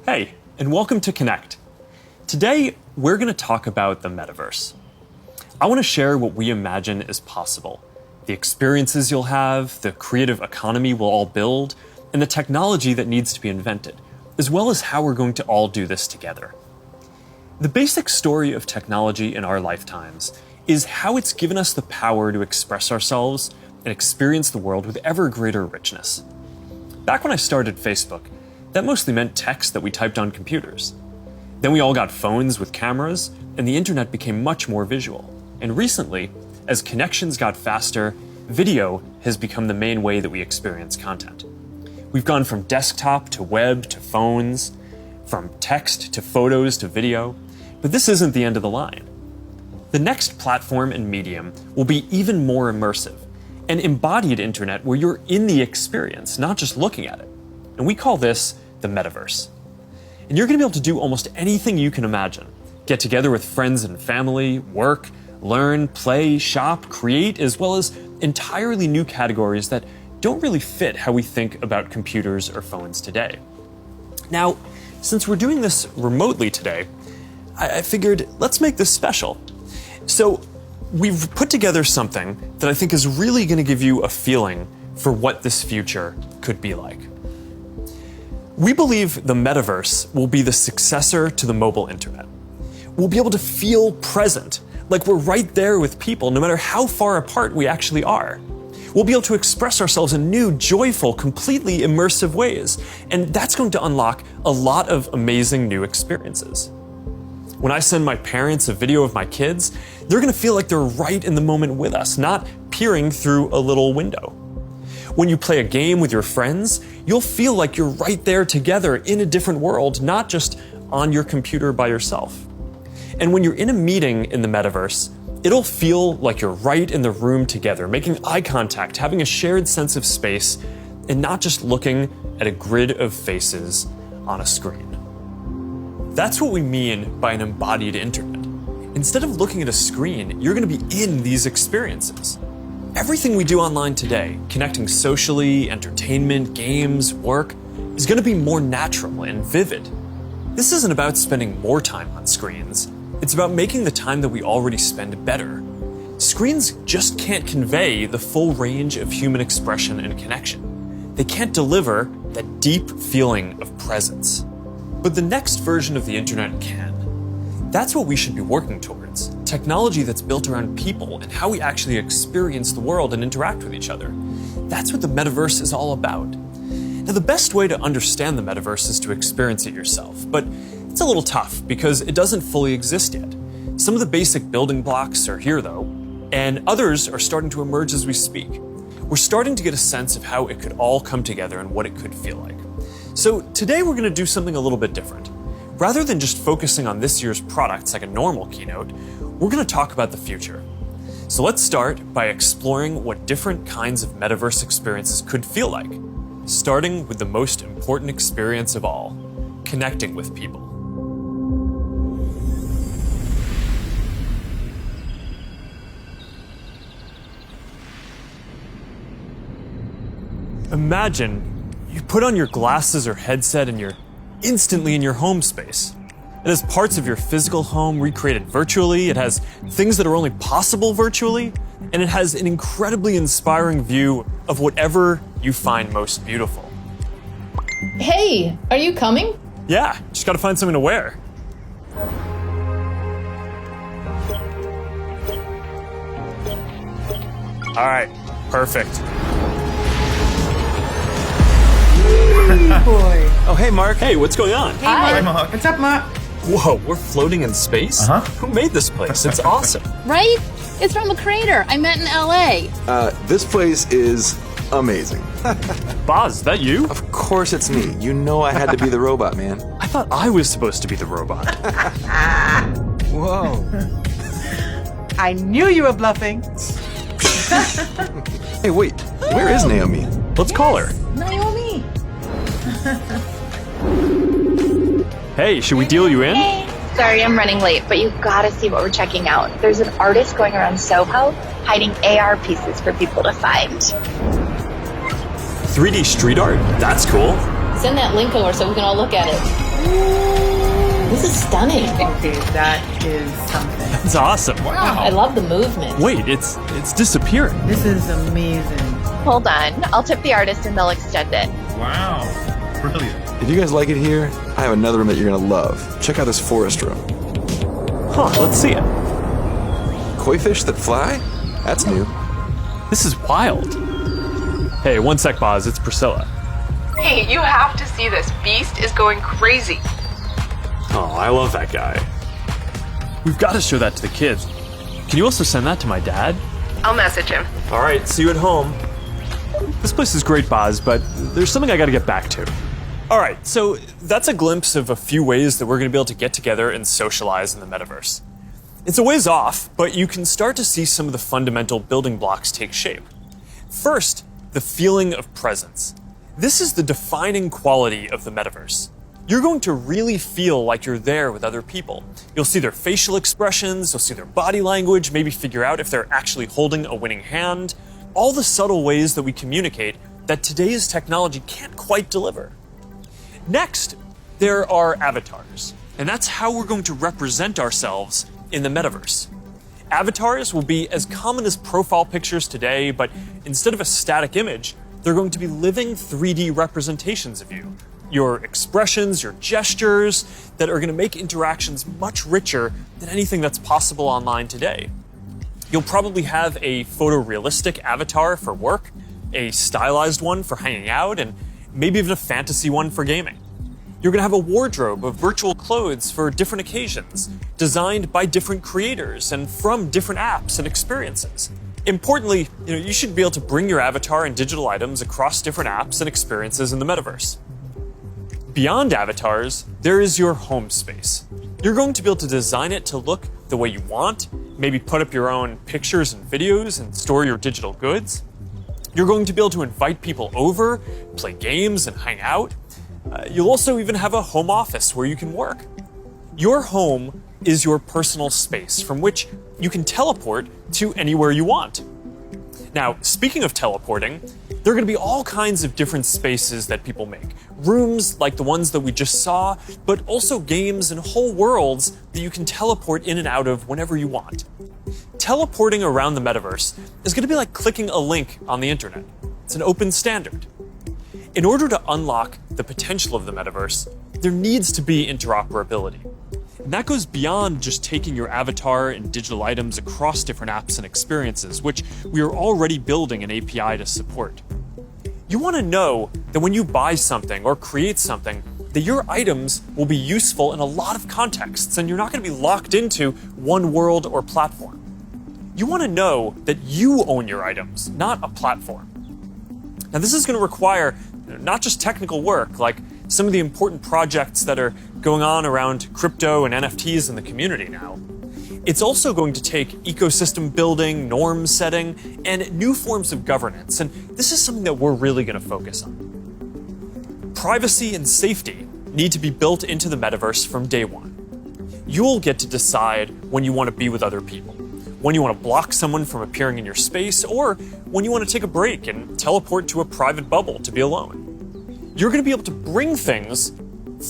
Hey, and welcome to Connect. Today, we're going to talk about the Metaverse. I want to share what we imagine is possible, the experiences you'll have, the creative economy we'll all build, and the technology that needs to be invented, as well as how we're going to all do this together. The basic story of technology in our lifetimes is how it's given us the power to express ourselves and experience the world with ever greater richness. Back when I started Facebook, that mostly meant text that we typed on computers. Then we all got phones with cameras, and the internet became much more visual. And recently, as connections got faster, video has become the main way that we experience content. We've gone from desktop to web to phones, from text to photos to video, but this isn't the end of the line. The next platform and medium will be even more immersive, an embodied internet where you're in the experience, not just looking at it. And we call this the Metaverse. And you're going to be able to do almost anything you can imagine. Get together with friends and family, work, learn, play, shop, create, as well as entirely new categories that don't really fit how we think about computers or phones today. Now, since we're doing this remotely today, I figured let's make this special. So we've put together something that I think is really going to give you a feeling for what this future could be like. We believe the Metaverse will be the successor to the mobile internet. We'll be able to feel present, like we're right there with people, no matter how far apart we actually are. We'll be able to express ourselves in new, joyful, completely immersive ways, and that's going to unlock a lot of amazing new experiences. When I send my parents a video of my kids, they're going to feel like they're right in the moment with us, not peering through a little window. When you play a game with your friends, you'll feel like you're right there together in a different world, not just on your computer by yourself. And when you're in a meeting in the Metaverse, it'll feel like you're right in the room together, making eye contact, having a shared sense of space, and not just looking at a grid of faces on a screen. That's what we mean by an embodied internet. Instead of looking at a screen, you're going to be in these experiences. Everything we do online today, connecting socially, entertainment, games, work, is going to be more natural and vivid. This isn't about spending more time on screens. It's about making the time that we already spend better. Screens just can't convey the full range of human expression and connection. They can't deliver that deep feeling of presence. But the next version of the internet can. That's what we should be working towards. Technology that's built around people and how we actually experience the world and interact with each other. That's what the Metaverse is all about. Now, the best way to understand the Metaverse is to experience it yourself, but it's a little tough because it doesn't fully exist yet. Some of the basic building blocks are here though, and others are starting to emerge as we speak. We're starting to get a sense of how it could all come together and what it could feel like. So today we're going to do something a little bit different. Rather than just focusing on this year's products like a normal keynote, we're going to talk about the future. So let's start by exploring what different kinds of Metaverse experiences could feel like, starting with the most important experience of all, connecting with people. Imagine you put on your glasses or headset and you're instantly in your home space. It has parts of your physical home recreated virtually, it has things that are only possible virtually, and it has an incredibly inspiring view of whatever you find most beautiful. Hey, are you coming? Yeah, just gotta find something to wear. All right, perfect. Boy. Oh, hey, Mark. Hey, what's going on? Hi. Mark. What's up, Mark? Whoa, we're floating in space? Uh-huh. Who made this place? It's awesome. Right? It's from a creator I met in LA. This place is amazing. Boz, is that you? Of course it's me. You know I had to be the robot, man. I thought I was supposed to be the robot. Whoa. I knew you were bluffing. Hey, wait. Where is Naomi? Let's call her. Naomi. Hey, should we deal you in? Hey, sorry I'm running late, but you've got to see what we're checking out. There's an artist going around Soho hiding AR pieces for people to find. 3D street art? That's cool. Send that link over so we can all look at it. This is stunning. Okay, that is something. It's awesome. I love the movement. Wait, it's disappearing. This is amazing. Hold on. I'll tip the artist and they'll extend it. Wow. Brilliant. If you guys like it here, I have another room that you're gonna love. Check out this forest room. Huh, let's see it. Koi fish that fly? That's new. This is wild. Hey, one sec, Boz, it's Priscilla. Hey, you have to see this. Beast is going crazy. Oh, I love that guy. We've got to show that to the kids. Can you also send that to my dad? I'll message him. All right, see you at home. This place is great, Boz, but there's something I got to get back to. All right, so that's a glimpse of a few ways that we're going to be able to get together and socialize in the metaverse. It's a ways off, but you can start to see some of the fundamental building blocks take shape. First, the feeling of presence. This is the defining quality of the metaverse. You're going to really feel like you're there with other people. You'll see their facial expressions, you'll see their body language, maybe figure out if they're actually holding a winning hand. All the subtle ways that we communicate that today's technology can't quite deliver. Next, there are avatars, and that's how we're going to represent ourselves in the metaverse. Avatars will be as common as profile pictures today, but instead of a static image, they're going to be living 3D representations of you. Your expressions, your gestures, that are going to make interactions much richer than anything that's possible online today. You'll probably have a photorealistic avatar for work, a stylized one for hanging out, and maybe even a fantasy one for gaming. You're going to have a wardrobe of virtual clothes for different occasions, designed by different creators and from different apps and experiences. Importantly, you should be able to bring your avatar and digital items across different apps and experiences in the metaverse. Beyond avatars, there is your home space. You're going to be able to design it to look the way you want, maybe put up your own pictures and videos and store your digital goods. You're going to be able to invite people over, play games and hang out. You'll also even have a home office where you can work. Your home is your personal space from which you can teleport to anywhere you want. Now, speaking of teleporting, there are going to be all kinds of different spaces that people make. Rooms like the ones that we just saw, but also games and whole worlds that you can teleport in and out of whenever you want. Teleporting around the metaverse is going to be like clicking a link on the internet. It's an open standard. In order to unlock the potential of the metaverse, there needs to be interoperability. And that goes beyond just taking your avatar and digital items across different apps and experiences, which we are already building an API to support. You want to know that when you buy something or create something, that your items will be useful in a lot of contexts and you're not going to be locked into one world or platform. You want to know that you own your items, not a platform. Now, this is going to require not just technical work, like some of the important projects that are going on around crypto and NFTs in the community now. It's also going to take ecosystem building, norm setting, and new forms of governance, and this is something that we're really going to focus on. Privacy and safety need to be built into the metaverse from day one. You'll get to decide when you want to be with other people, when you want to block someone from appearing in your space, or when you want to take a break and teleport to a private bubble to be alone. You're going to be able to bring things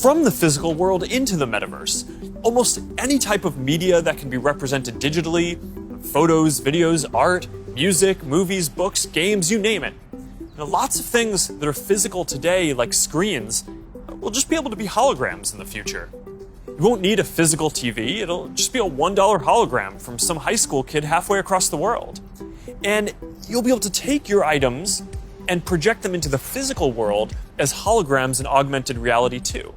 from the physical world into the metaverse. Almost any type of media that can be represented digitally, photos, videos, art, music, movies, books, games, you name it. And lots of things that are physical today, like screens, will just be able to be holograms in the future. You won't need a physical TV, it'll just be a $1 hologram from some high school kid halfway across the world. And you'll be able to take your items and project them into the physical world as holograms in augmented reality too.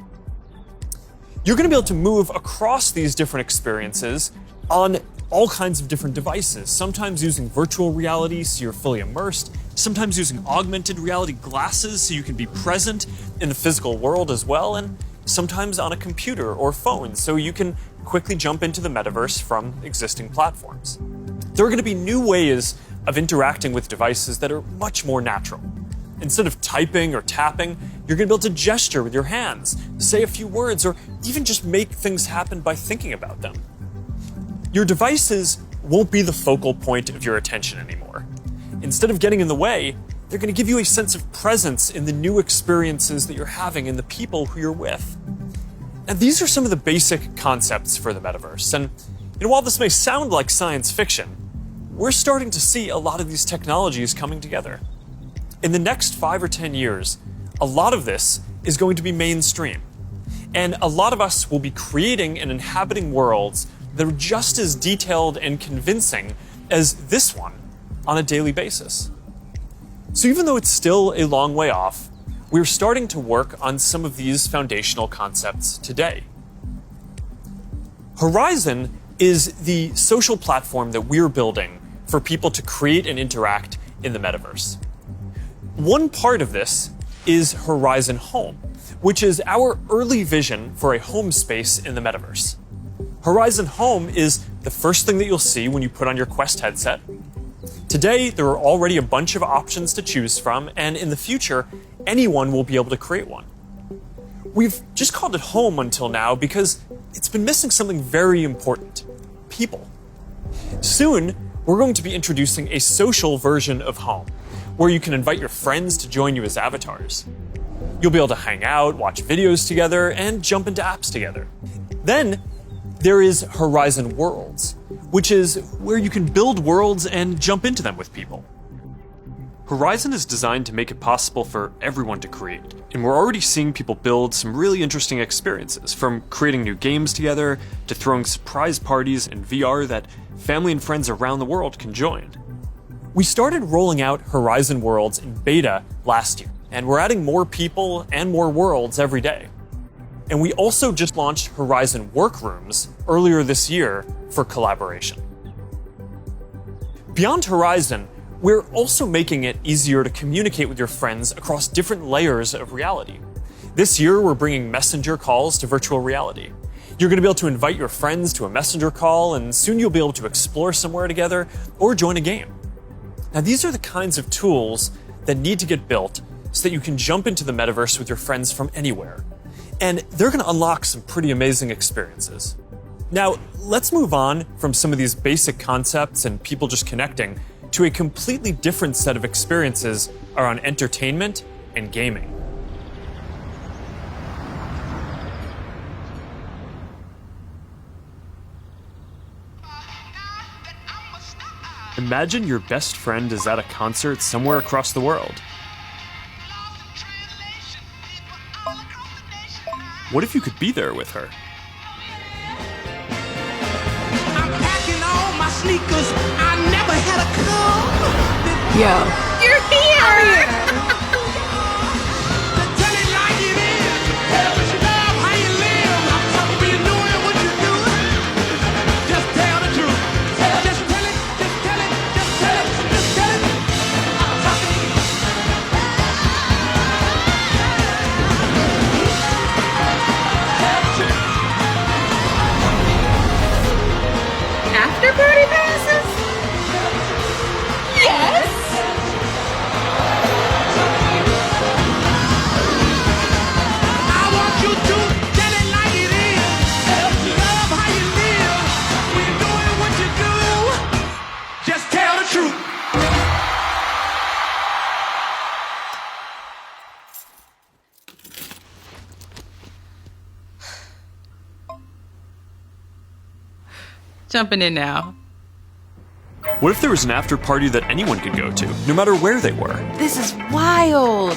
You're going to be able to move across these different experiences on all kinds of different devices, sometimes using virtual reality so you're fully immersed, sometimes using augmented reality glasses so you can be present in the physical world as well, and sometimes on a computer or phone so you can quickly jump into the metaverse from existing platforms. There are going to be new ways of interacting with devices that are much more natural. Instead of typing or tapping, you're going to be able to gesture with your hands, say a few words, or even just make things happen by thinking about them. Your devices won't be the focal point of your attention anymore. Instead of getting in the way, they're going to give you a sense of presence in the new experiences that you're having and the people who you're with. And these are some of the basic concepts for the metaverse. And while this may sound like science fiction, we're starting to see a lot of these technologies coming together. In the next 5 or 10 years, a lot of this is going to be mainstream. And a lot of us will be creating and inhabiting worlds that are just as detailed and convincing as this one on a daily basis. So even though it's still a long way off, we're starting to work on some of these foundational concepts today. Horizon is the social platform that we're building for people to create and interact in the metaverse. One part of this is Horizon Home, which is our early vision for a home space in the metaverse. Horizon Home is the first thing that you'll see when you put on your Quest headset. Today, there are already a bunch of options to choose from, and in the future, anyone will be able to create one. We've just called it Home until now because it's been missing something very important: people. Soon, we're going to be introducing a social version of Home, where you can invite your friends to join you as avatars. You'll be able to hang out, watch videos together, and jump into apps together. Then, there is Horizon Worlds, which is where you can build worlds and jump into them with people. Horizon is designed to make it possible for everyone to create, and we're already seeing people build some really interesting experiences, from creating new games together to throwing surprise parties in VR that family and friends around the world can join. We started rolling out Horizon Worlds in beta last year, and we're adding more people and more worlds every day. And we also just launched Horizon Workrooms earlier this year for collaboration. Beyond Horizon, we're also making it easier to communicate with your friends across different layers of reality. This year, we're bringing messenger calls to virtual reality. You're going to be able to invite your friends to a messenger call, and soon you'll be able to explore somewhere together or join a game. Now, these are the kinds of tools that need to get built so that you can jump into the metaverse with your friends from anywhere. And they're going to unlock some pretty amazing experiences. Now, let's move on from some of these basic concepts and people just connecting to a completely different set of experiences around entertainment and gaming. Imagine your best friend is at a concert somewhere across the world. What if you could be there with her? I'm packing all my sneakers. I never had a club. Yo. You're here! Tell it like it is. Tell what you love, how you live. When you're doing what you're doing, just tell the truth. Just tell it, just tell it, just tell it, just tell it. I'm talking to you. After party passes? Yes! I want you to tell it like it is. Love how you live. When you're doing what you do, just tell the truth. Jumping in now. What if there was an after party that anyone could go to, no matter where they were? This is wild.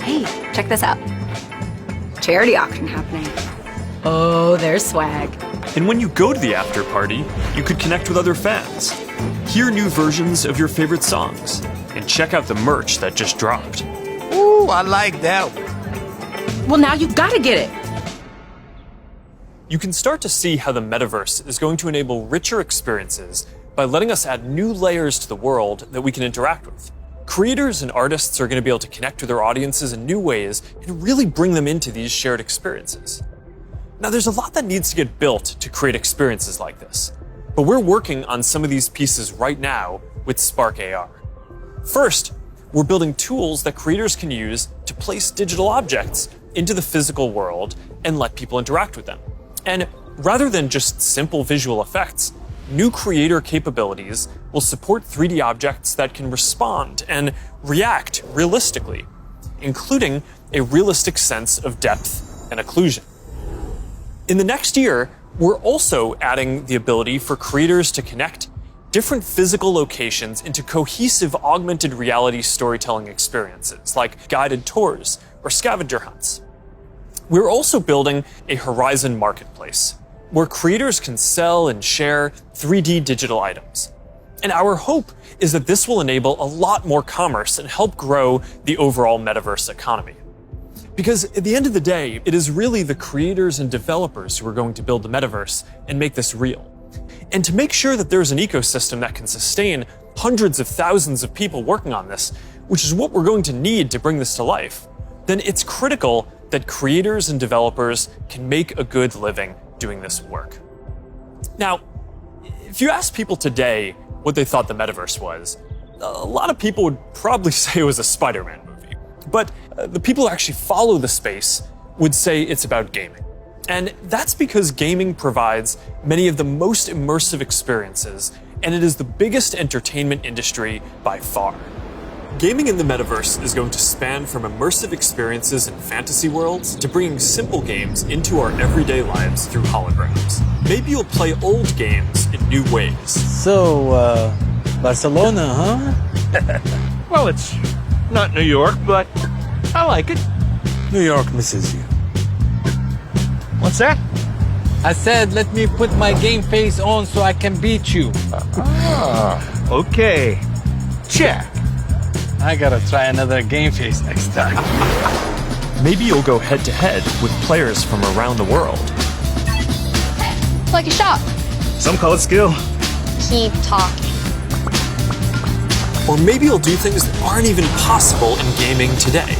Hey, check this out. Charity auction happening. Oh, there's swag. And when you go to the after party, you could connect with other fans, hear new versions of your favorite songs, and check out the merch that just dropped. Ooh, I like that one. Well, now you gotta get it. You can start to see how the metaverse is going to enable richer experiences by letting us add new layers to the world that we can interact with. Creators and artists are going to be able to connect with their audiences in new ways and really bring them into these shared experiences. Now, there's a lot that needs to get built to create experiences like this, but we're working on some of these pieces right now with Spark AR. First, we're building tools that creators can use to place digital objects into the physical world and let people interact with them. And rather than just simple visual effects, new creator capabilities will support 3D objects that can respond and react realistically, including a realistic sense of depth and occlusion. In the next year, we're also adding the ability for creators to connect different physical locations into cohesive augmented reality storytelling experiences, like guided tours or scavenger hunts. We're also building a Horizon marketplace, where creators can sell and share 3D digital items. And our hope is that this will enable a lot more commerce and help grow the overall metaverse economy. Because at the end of the day, it is really the creators and developers who are going to build the metaverse and make this real. And to make sure that there's an ecosystem that can sustain hundreds of thousands of people working on this, which is what we're going to need to bring this to life, then it's critical that creators and developers can make a good living doing this work. Now, if you ask people today what they thought the metaverse was, a lot of people would probably say it was a Spider-Man movie. But the people who actually follow the space would say it's about gaming. And that's because gaming provides many of the most immersive experiences, and it is the biggest entertainment industry by far. Gaming in the metaverse is going to span from immersive experiences in fantasy worlds to bringing simple games into our everyday lives through holograms. Maybe you'll play old games in new ways. So, Barcelona, huh? Well, it's not New York, but I like it. New York misses you. What's that? I said, let me put my game face on so I can beat you. Okay. Check. I gotta try another game face next time. Maybe you'll go head-to-head with players from around the world. Like a shop. Some call it skill. Keep talking. Or maybe you'll do things that aren't even possible in gaming today.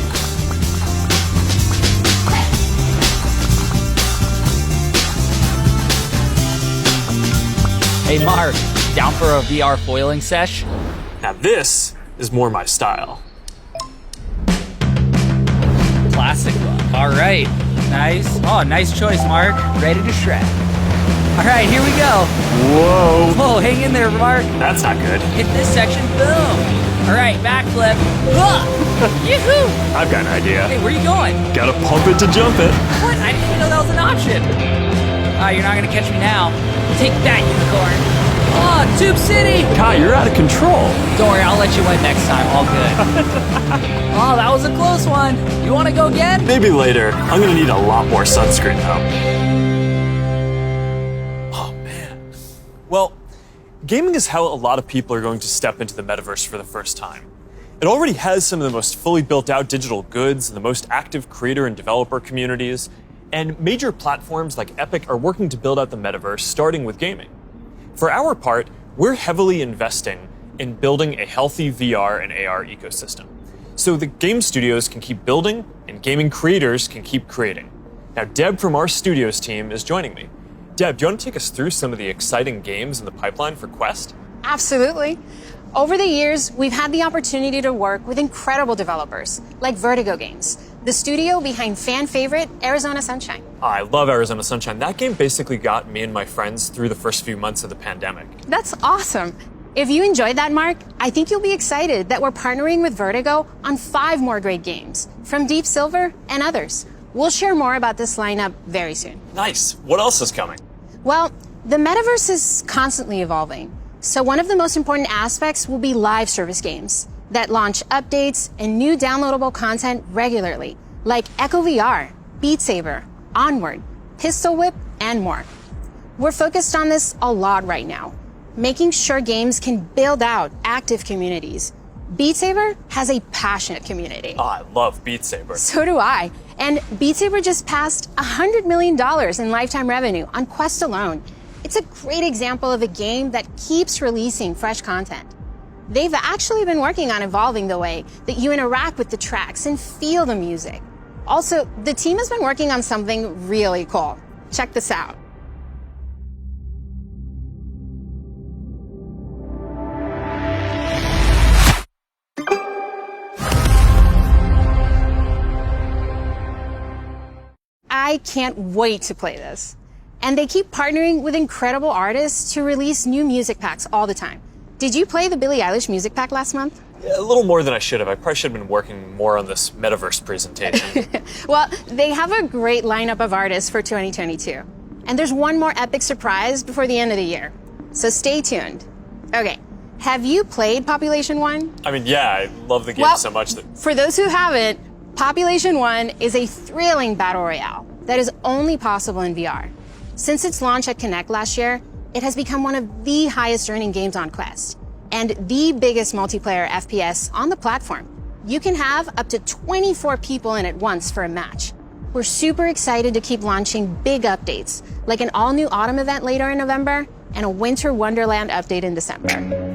Hey Mark, down for a VR foiling sesh? Now this is more my style. Classic look. All right, nice. Oh, nice choice, Mark. Ready to shred. All right, here we go. Whoa. Whoa, hang in there, Mark. That's not good. Hit this section, boom. All right, backflip. Yoo-hoo! I've got an idea. Hey, where are you going? Gotta pump it to jump it. What? I didn't even know that was an option. You're not gonna catch me now. Take that, unicorn. Oh, Tube City! Kai, you're out of control. Don't worry, I'll let you win next time. All good. Oh, that was a close one. You want to go again? Maybe later. I'm gonna need a lot more sunscreen though. Oh man. Well, gaming is how a lot of people are going to step into the metaverse for the first time. It already has some of the most fully built out digital goods and the most active creator and developer communities, and major platforms like Epic are working to build out the metaverse, starting with gaming. For our part, we're heavily investing in building a healthy VR and AR ecosystem, so the game studios can keep building and gaming creators can keep creating. Now, Deb from our studios team is joining me. Deb, do you want to take us through some of the exciting games in the pipeline for Quest? Absolutely. Over the years, we've had the opportunity to work with incredible developers like Vertigo Games, the studio behind fan favorite Arizona Sunshine. I love Arizona Sunshine. That game basically got me and my friends through the first few months of the pandemic. That's awesome. If you enjoyed that, Mark, I think you'll be excited that we're partnering with Vertigo on 5 more great games from Deep Silver and others. We'll share more about this lineup very soon. Nice. What else is coming? Well, the metaverse is constantly evolving. So one of the most important aspects will be live service games that launch updates and new downloadable content regularly, like Echo VR, Beat Saber, Onward, Pistol Whip, and more. We're focused on this a lot right now, making sure games can build out active communities. Beat Saber has a passionate community. Oh, I love Beat Saber. So do I. And Beat Saber just passed $100 million in lifetime revenue on Quest alone. It's a great example of a game that keeps releasing fresh content. They've actually been working on evolving the way that you interact with the tracks and feel the music. Also, the team has been working on something really cool. Check this out. I can't wait to play this. And they keep partnering with incredible artists to release new music packs all the time. Did you play the Billie Eilish music pack last month? A little more than I should have. I probably should have been working more on this Metaverse presentation. Well, they have a great lineup of artists for 2022. And there's one more epic surprise before the end of the year. So stay tuned. Okay, have you played Population 1? I mean, yeah, I love the game so much that... For those who haven't, Population 1 is a thrilling battle royale that is only possible in VR. Since its launch at Connect last year, it has become one of the highest earning games on Quest and the biggest multiplayer FPS on the platform. You can have up to 24 people in at once for a match. We're super excited to keep launching big updates, like an all-new autumn event later in November and a Winter Wonderland update in December.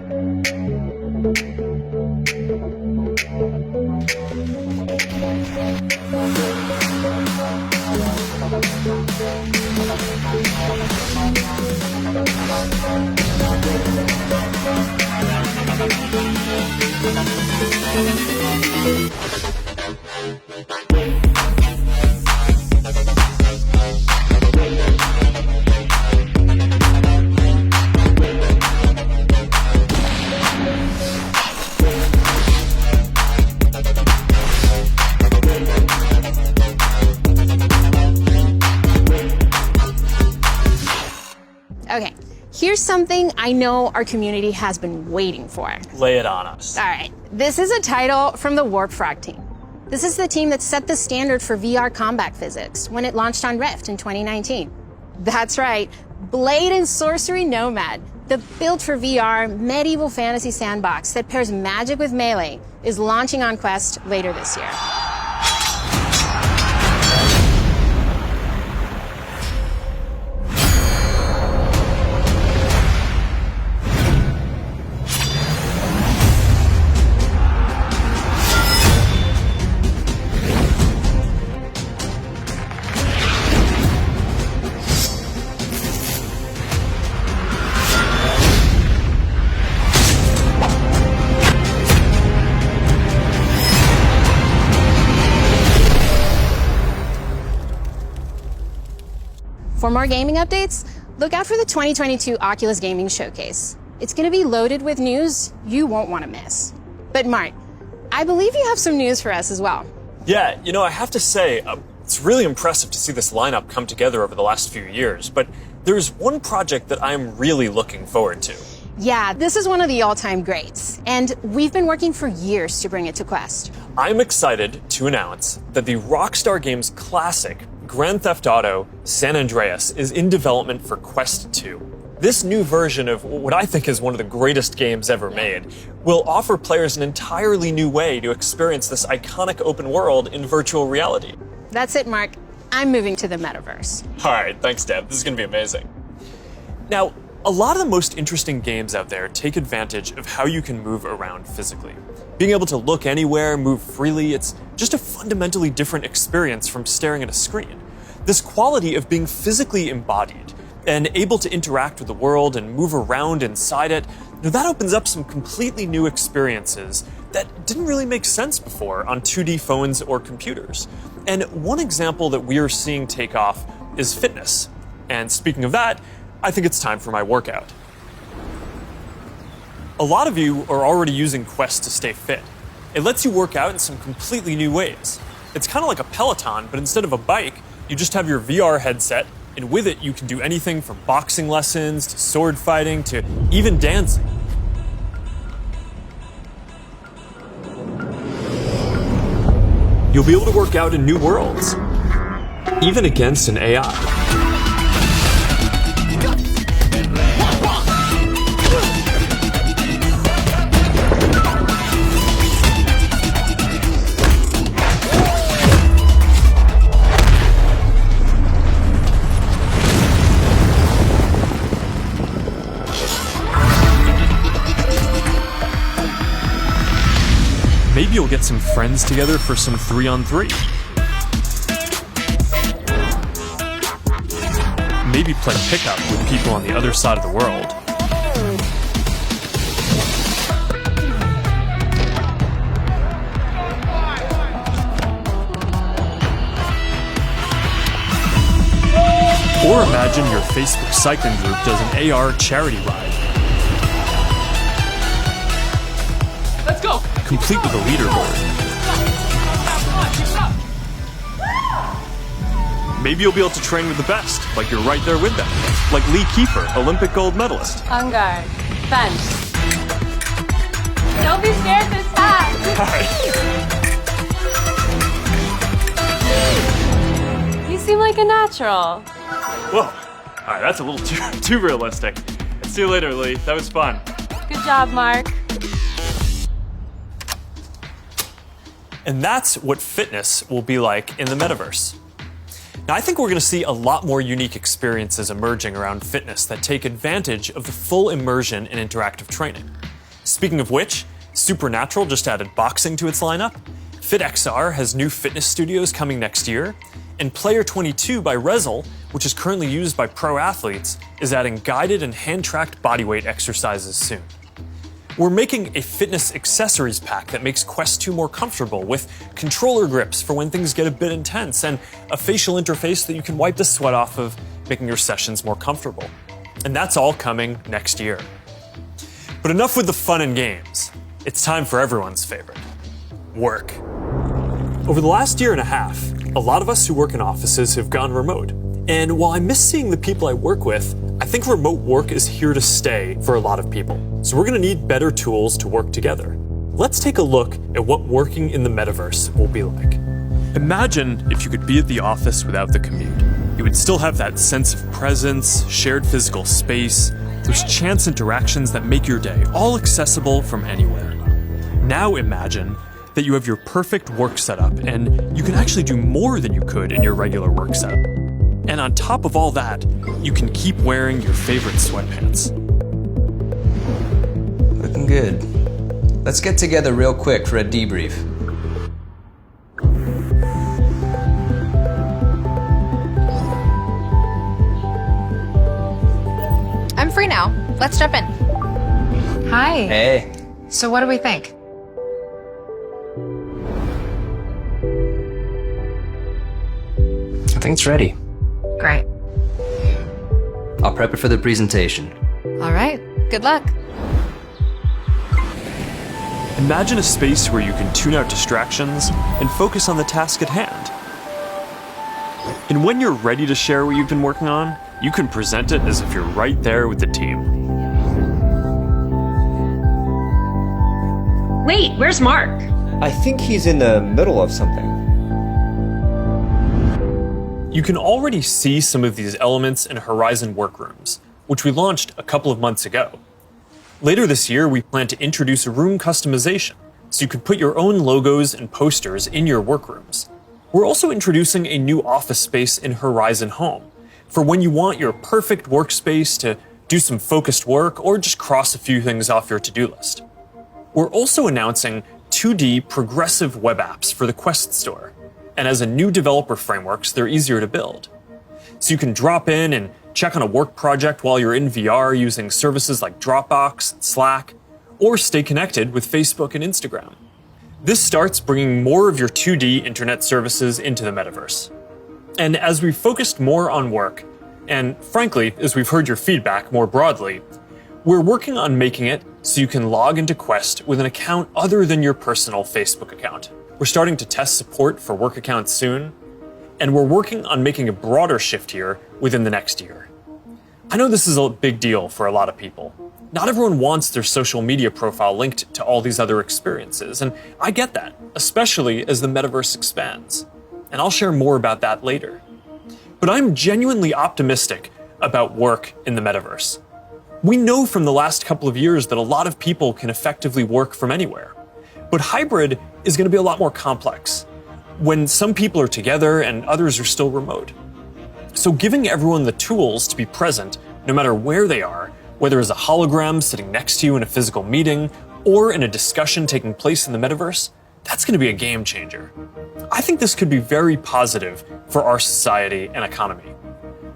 Okay, here's something I know our community has been waiting for. Lay it on us. All right, this is a title from the Warp Frog team. This is the team that set the standard for VR combat physics when it launched on Rift in 2019. That's right, Blade and Sorcery Nomad, the built for VR medieval fantasy sandbox that pairs magic with melee, is launching on Quest later this year. For more gaming updates, look out for the 2022 Oculus Gaming Showcase. It's going to be loaded with news you won't want to miss. But Mark, I believe you have some news for us as well. Yeah, you know, I have to say, it's really impressive to see this lineup come together over the last few years, but there's one project that I'm really looking forward to. Yeah, this is one of the all-time greats, and we've been working for years to bring it to Quest. I'm excited to announce that the Rockstar Games classic Grand Theft Auto San Andreas is in development for Quest 2. This new version of what I think is one of the greatest games ever made will offer players an entirely new way to experience this iconic open world in virtual reality. That's it, Mark. I'm moving to the Metaverse. All right, thanks, Deb. This is going to be amazing. Now, a lot of the most interesting games out there take advantage of how you can move around physically. Being able to look anywhere, move freely, it's just a fundamentally different experience from staring at a screen. This quality of being physically embodied and able to interact with the world and move around inside it, that opens up some completely new experiences that didn't really make sense before on 2D phones or computers. And one example that we are seeing take off is fitness. And speaking of that, I think it's time for my workout. A lot of you are already using Quest to stay fit. It lets you work out in some completely new ways. It's kind of like a Peloton, but instead of a bike, you just have your VR headset, and with it you can do anything from boxing lessons to sword fighting to even dancing. You'll be able to work out in new worlds, even against an AI. Maybe you'll get some friends together for some 3-on-3. Maybe play pickup with people on the other side of the world. Or Imagine your Facebook cycling group does an AR charity ride. Let's go. Complete with a leaderboard. Maybe you'll be able to train with the best, like you're right there with them. Like Lee Kiefer, Olympic gold medalist. On guard. Bench. Don't be scared this time. You seem like a natural. Whoa. All right, that's a little too realistic. See you later, Lee. That was fun. Good job, Mark. And that's what fitness will be like in the metaverse. Now, I think we're going to see a lot more unique experiences emerging around fitness that take advantage of the full immersion in interactive training. Speaking of which, Supernatural just added boxing to its lineup, FitXR has new fitness studios coming next year, and Player 22 by Rezel, which is currently used by pro athletes, is adding guided and hand-tracked bodyweight exercises soon. We're making a fitness accessories pack that makes Quest 2 more comfortable, with controller grips for when things get a bit intense, and a facial interface that you can wipe the sweat off of, making your sessions more comfortable. And that's all coming next year. But enough with the fun and games. It's time for everyone's favorite: work. Over the last year and a half, a lot of us who work in offices have gone remote. And while I miss seeing the people I work with, I think remote work is here to stay for a lot of people. So we're going to need better tools to work together. Let's take a look at what working in the metaverse will be like. Imagine if you could be at the office without the commute. You would still have that sense of presence, shared physical space, those chance interactions that make your day all accessible from anywhere. Now imagine that you have your perfect work setup and you can actually do more than you could in your regular work setup. And on top of all that, you can keep wearing your favorite sweatpants. Looking good. Let's get together real quick for a debrief. I'm free now. Let's jump in. Hi. Hey. So what do we think? I think it's ready. Great. I'll prep it for the presentation. All right. Good luck. Imagine a space where you can tune out distractions and focus on the task at hand. And when you're ready to share what you've been working on, you can present it as if you're right there with the team. Wait, where's Mark? I think he's in the middle of something. You can already see some of these elements in Horizon Workrooms, which we launched a couple of months ago. Later this year, we plan to introduce room customization, so you can put your own logos and posters in your workrooms. We're also introducing a new office space in Horizon Home, for when you want your perfect workspace to do some focused work or just cross a few things off your to-do list. We're also announcing 2D progressive web apps for the Quest Store. And as a new developer frameworks, they're easier to build. So you can drop in and check on a work project while you're in VR using services like Dropbox and Slack, or stay connected with Facebook and Instagram. This starts bringing more of your 2D internet services into the metaverse. And as we've focused more on work, and frankly, as we've heard your feedback more broadly, we're working on making it so you can log into Quest with an account other than your personal Facebook account. We're starting to test support for work accounts soon, and we're working on making a broader shift here within the next year. I know this is a big deal for a lot of people. Not everyone wants their social media profile linked to all these other experiences, and I get that, especially as the metaverse expands. And I'll share more about that later. But I'm genuinely optimistic about work in the metaverse. We know from the last couple of years that a lot of people can effectively work from anywhere. But hybrid is going to be a lot more complex, when some people are together and others are still remote. So giving everyone the tools to be present, no matter where they are, whether as a hologram sitting next to you in a physical meeting or in a discussion taking place in the metaverse, that's going to be a game changer. I think this could be very positive for our society and economy.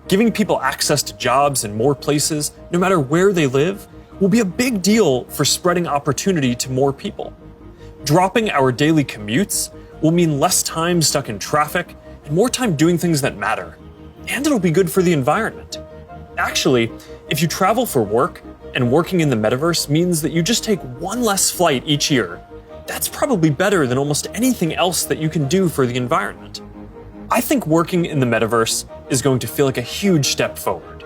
Giving people access to jobs in more places, no matter where they live, will be a big deal for spreading opportunity to more people. Dropping our daily commutes will mean less time stuck in traffic and more time doing things that matter. and it'll be good for the environment. Actually, if you travel for work and working in the metaverse means that you just take one less flight each year, that's probably better than almost anything else that you can do for the environment. I think working in the metaverse is going to feel like a huge step forward.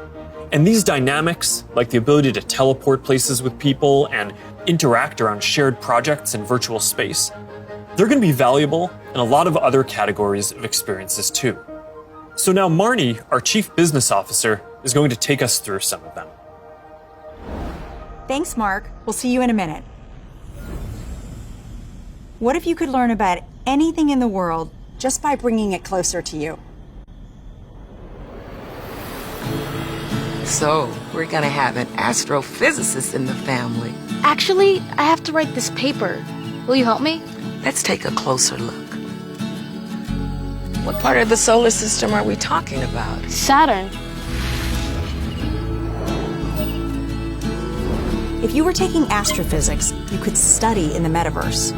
And these dynamics, like the ability to teleport places with people and interact around shared projects in virtual space, they're going to be valuable in a lot of other categories of experiences too. So now Marnie, our Chief Business Officer, is going to take us through some of them. Thanks, Mark. We'll see you in a minute. What if you could learn about anything in the world just by bringing it closer to you? So, we're gonna have an astrophysicist in the family. Actually, I have to write this paper. Will you help me? Let's take a closer look. What part of the solar system are we talking about? Saturn. If you were taking astrophysics, you could study in the metaverse.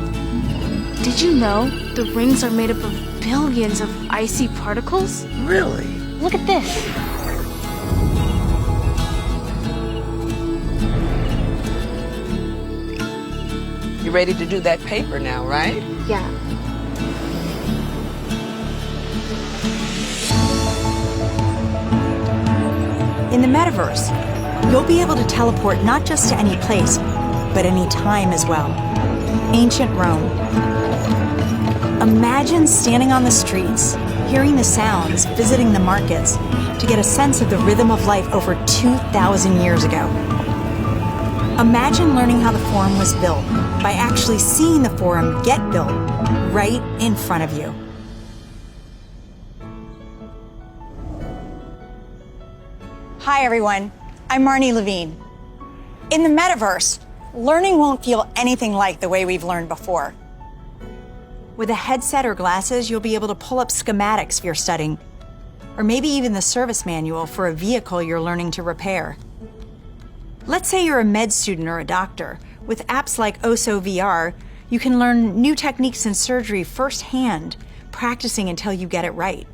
Did you know the rings are made up of billions of icy particles? Really? Look at this. You ready to do that paper now, right? Yeah. In the metaverse, you'll be able to teleport not just to any place, but any time as well. Ancient Rome. Imagine standing on the streets, hearing the sounds, visiting the markets, to get a sense of the rhythm of life over 2,000 years ago. Imagine learning how the Forum was built by actually seeing the Forum get built right in front of you. Hi, everyone. I'm Marnie Levine. In the metaverse, learning won't feel anything like the way we've learned before. With a headset or glasses, you'll be able to pull up schematics for your studying, or maybe even the service manual for a vehicle you're learning to repair. Let's say you're a med student or a doctor. With apps like OSO VR, you can learn new techniques in surgery firsthand, practicing until you get it right.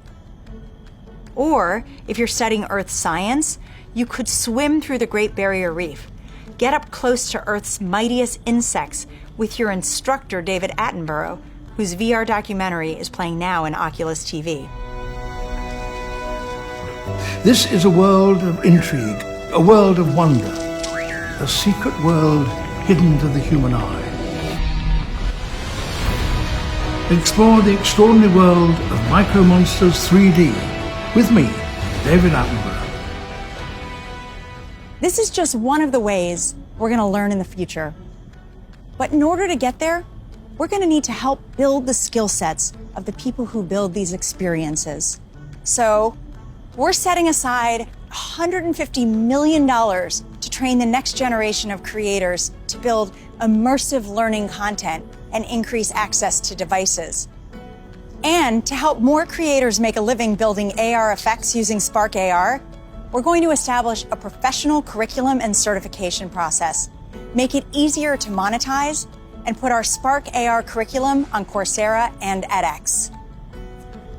Or, if you're studying Earth science, you could swim through the Great Barrier Reef, get up close to Earth's mightiest insects with your instructor, David Attenborough, whose VR documentary is playing now in Oculus TV. This is a world of intrigue, a world of wonder, a secret world hidden to the human eye. Explore the extraordinary world of Micro Monsters 3D with me, David Attenborough. This is just one of the ways we're going to learn in the future. But in order to get there, we're going to need to help build the skill sets of the people who build these experiences. So we're setting aside $150 million to train the next generation of creators to build immersive learning content and increase access to devices. And to help more creators make a living building AR effects using Spark AR, we're going to establish a professional curriculum and certification process, make it easier to monetize, and put our Spark AR curriculum on Coursera and edX.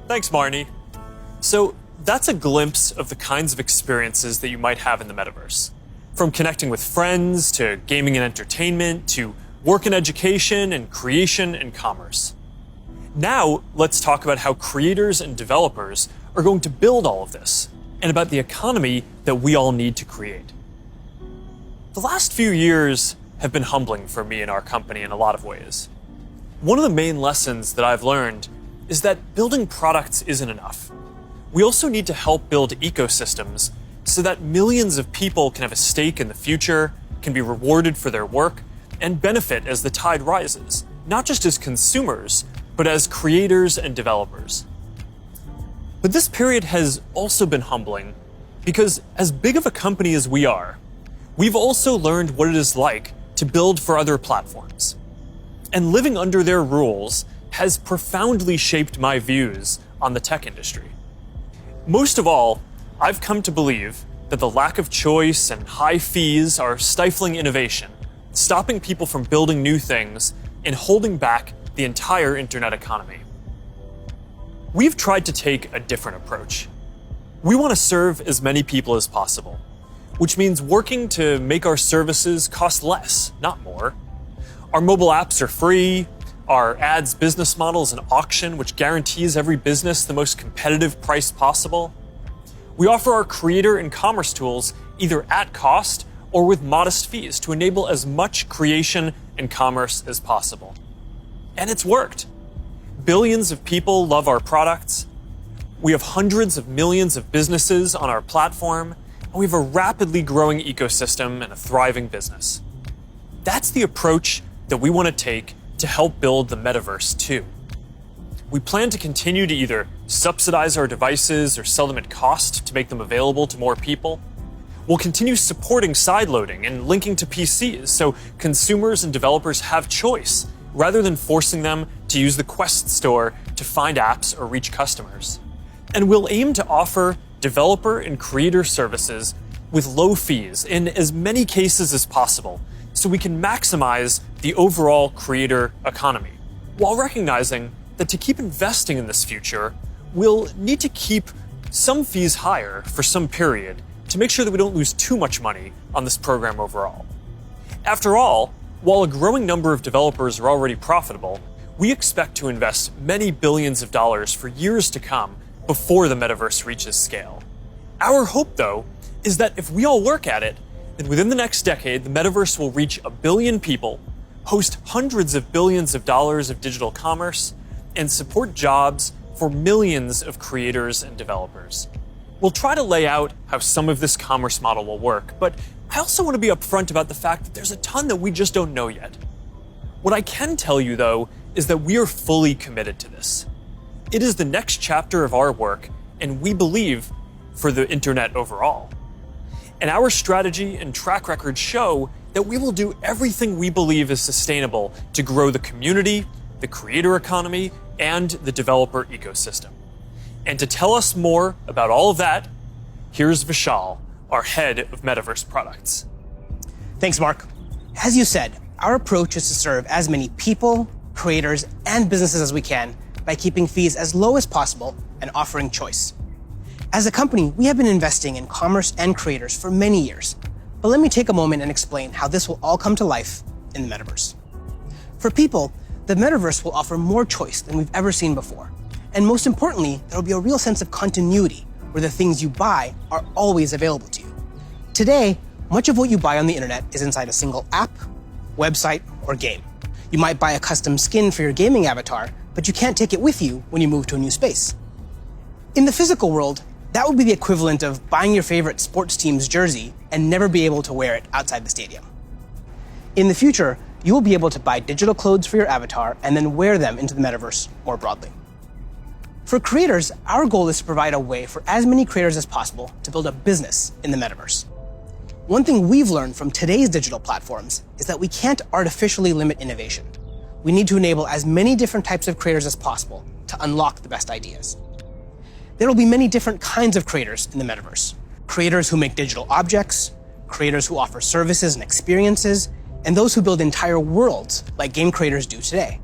Thanks, Marnie. So that's a glimpse of the kinds of experiences that you might have in the metaverse. From connecting with friends, to gaming and entertainment, to work and education, and creation and commerce. Now, let's talk about how creators and developers are going to build all of this, and about the economy that we all need to create. The last few years have been humbling for me and our company in a lot of ways. One of the main lessons that I've learned is that building products isn't enough. We also need to help build ecosystems so that millions of people can have a stake in the future, can be rewarded for their work, and benefit as the tide rises, not just as consumers, but as creators and developers. But this period has also been humbling because as big of a company as we are, we've also learned what it is like to build for other platforms. And living under their rules has profoundly shaped my views on the tech industry. Most of all, I've come to believe that the lack of choice and high fees are stifling innovation, stopping people from building new things, and holding back the entire internet economy. We've tried to take a different approach. We want to serve as many people as possible, which means working to make our services cost less, not more. Our mobile apps are free. Our ads business model is an auction which guarantees every business the most competitive price possible. We offer our creator and commerce tools either at cost or with modest fees to enable as much creation and commerce as possible. And it's worked. Billions of people love our products. We have hundreds of millions of businesses on our platform, and we have a rapidly growing ecosystem and a thriving business. That's the approach that we want to take to help build the metaverse too. We plan to continue to either subsidize our devices or sell them at cost to make them available to more people. We'll continue supporting sideloading and linking to PCs so consumers and developers have choice rather than forcing them to use the Quest store to find apps or reach customers. And we'll aim to offer developer and creator services with low fees in as many cases as possible so we can maximize the overall creator economy, while recognizing that to keep investing in this future, we'll need to keep some fees higher for some period to make sure that we don't lose too much money on this program overall. After all, while a growing number of developers are already profitable, we expect to invest many billions of dollars for years to come before the metaverse reaches scale. Our hope, though, is that if we all work at it, then within the next decade, the metaverse will reach 1 billion people, host hundreds of billions of dollars of digital commerce, and support jobs for millions of creators and developers. We'll try to lay out how some of this commerce model will work, but I also want to be upfront about the fact that there's a ton that we just don't know yet. What I can tell you, though, is that we are fully committed to this. It is the next chapter of our work, and we believe for the internet overall. And our strategy and track record show that we will do everything we believe is sustainable to grow the community, the creator economy, and the developer ecosystem. And to tell us more about all of that, here's Vishal, our head of Metaverse products. Thanks, Mark. As you said, our approach is to serve as many people, creators, and businesses as we can by keeping fees as low as possible and offering choice. As a company, we have been investing in commerce and creators for many years. But let me take a moment and explain how this will all come to life in the metaverse. For people, the metaverse will offer more choice than we've ever seen before. And most importantly, there will be a real sense of continuity where the things you buy are always available to you. Today, much of what you buy on the internet is inside a single app, website, or game. You might buy a custom skin for your gaming avatar, but you can't take it with you when you move to a new space. In the physical world, that would be the equivalent of buying your favorite sports team's jersey and never be able to wear it outside the stadium. In the future, you will be able to buy digital clothes for your avatar and then wear them into the metaverse more broadly. For creators, our goal is to provide a way for as many creators as possible to build a business in the metaverse. One thing we've learned from today's digital platforms is that we can't artificially limit innovation. We need to enable as many different types of creators as possible to unlock the best ideas. There will be many different kinds of creators in the metaverse. Creators who make digital objects, creators who offer services and experiences, and those who build entire worlds like game creators do today.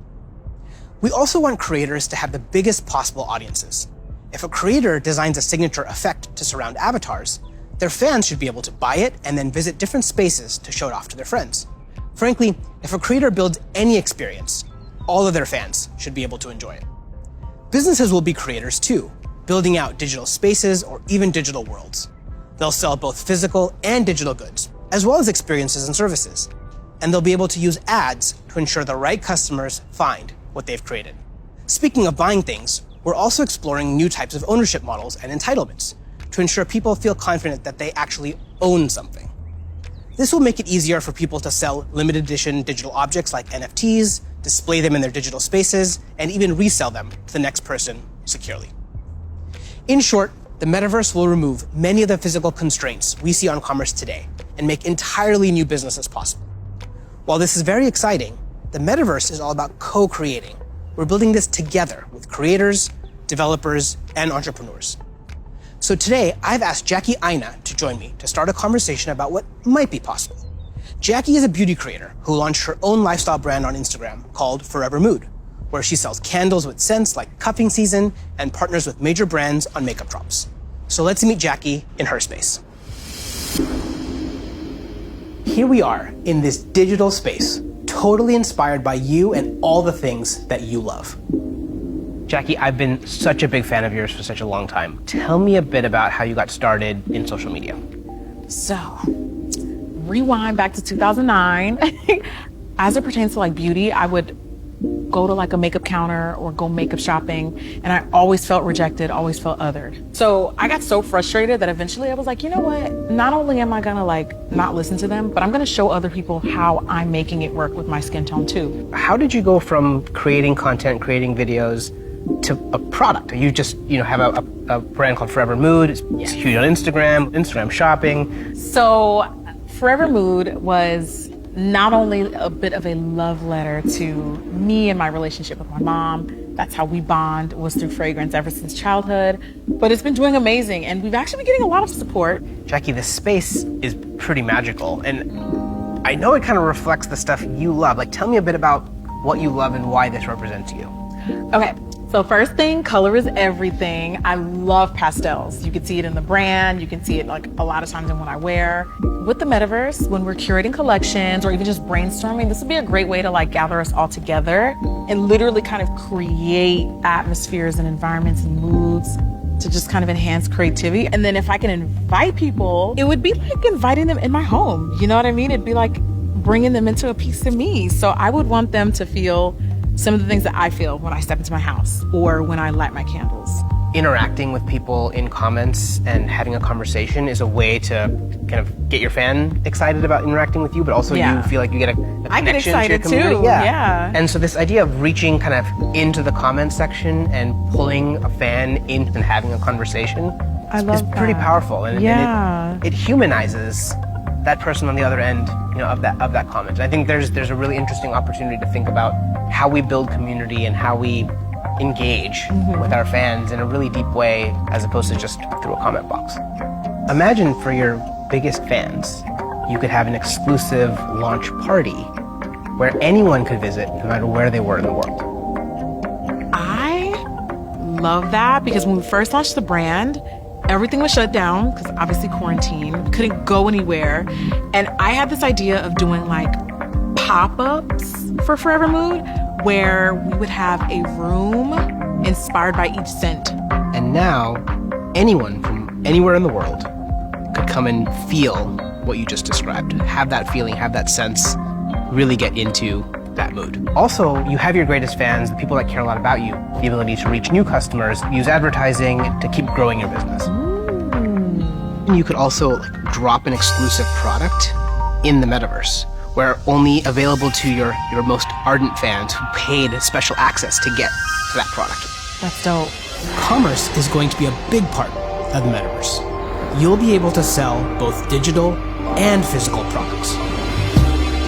We also want creators to have the biggest possible audiences. If a creator designs a signature effect to surround avatars, their fans should be able to buy it and then visit different spaces to show it off to their friends. Frankly, if a creator builds any experience, all of their fans should be able to enjoy it. Businesses will be creators too, building out digital spaces or even digital worlds. They'll sell both physical and digital goods, as well as experiences and services. And they'll be able to use ads to ensure the right customers find what they've created. Speaking of buying things, we're also exploring new types of ownership models and entitlements to ensure people feel confident that they actually own something. This will make it easier for people to sell limited edition digital objects like NFTs, display them in their digital spaces, and even resell them to the next person securely. In short, the metaverse will remove many of the physical constraints we see on commerce today and make entirely new businesses possible. While this is very exciting, the metaverse is all about co-creating. We're building this together with creators, developers, and entrepreneurs. So today, I've asked Jackie Aina to join me to start a conversation about what might be possible. Jackie is a beauty creator who launched her own lifestyle brand on Instagram called Forever Mood, where she sells candles with scents like cuffing season and partners with major brands on makeup drops. So let's meet Jackie in her space. Here we are in this digital space, totally inspired by you and all the things that you love. Jackie, I've been such a big fan of yours for such a long time. Tell me a bit about how you got started in social media. So, rewind back to 2009. As it pertains to like beauty, I would go to like a makeup counter or go makeup shopping, and I always felt rejected, always felt othered. So I got so frustrated that eventually I was like, you know what? Not only am I gonna like not listen to them, but I'm gonna show other people how I'm making it work with my skin tone too. How did you go from creating content, creating videos, to a product? You just, have a brand called Forever Mood. It's huge on Instagram shopping. So Forever Mood was not only a bit of a love letter to me and my relationship with my mom. That's how we bond, was through fragrance ever since childhood. But it's been doing amazing, and we've actually been getting a lot of support. Jackie, this space is pretty magical, and I know it kind of reflects the stuff you love. Like, tell me a bit about what you love and why this represents you. Okay. So first thing, color is everything. I love pastels. You can see it in the brand. You can see it like a lot of times in what I wear. With the Metaverse, when we're curating collections or even just brainstorming, this would be a great way to like gather us all together and literally kind of create atmospheres and environments and moods to just kind of enhance creativity. And then if I can invite people, it would be like inviting them in my home. You know what I mean? It'd be like bringing them into a piece of me. So I would want them to feel some of the things that I feel when I step into my house or when I light my candles. Interacting with people in comments and having a conversation is a way to kind of get your fan excited about interacting with you, but also you feel like you get a connection to your community. Too. Yeah. And so this idea of reaching kind of into the comment section and pulling a fan in and having a conversation is pretty powerful. And it humanizes that person on the other end, of that comment. I think there's a really interesting opportunity to think about how we build community and how we engage with our fans in a really deep way, as opposed to just through a comment box. Imagine for your biggest fans, you could have an exclusive launch party where anyone could visit, no matter where they were in the world. I love that, because when we first launched the brand, everything was shut down because obviously quarantine, couldn't go anywhere. And I had this idea of doing like pop-ups for Forever Mood, where we would have a room inspired by each scent. And now, anyone from anywhere in the world could come and feel what you just described. Have that feeling, have that sense, really get into that mood. Also, you have your greatest fans, the people that care a lot about you, the ability to reach new customers, use advertising to keep growing your business. And you could also drop an exclusive product in the Metaverse, where only available to your most ardent fans who paid special access to get to that product. That's dope. Commerce is going to be a big part of the Metaverse. You'll be able to sell both digital and physical products.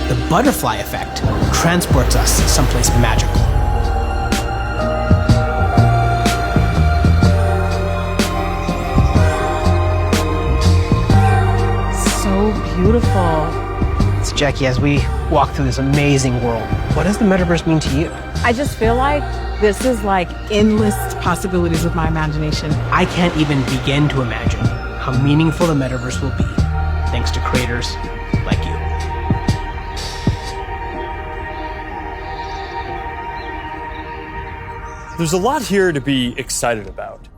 The butterfly effect transports us someplace magical. So beautiful. So Jackie, as we walk through this amazing world, what does the Metaverse mean to you? I just feel like this is like endless possibilities with my imagination. I can't even begin to imagine how meaningful the Metaverse will be thanks to creators like you. There's a lot here to be excited about.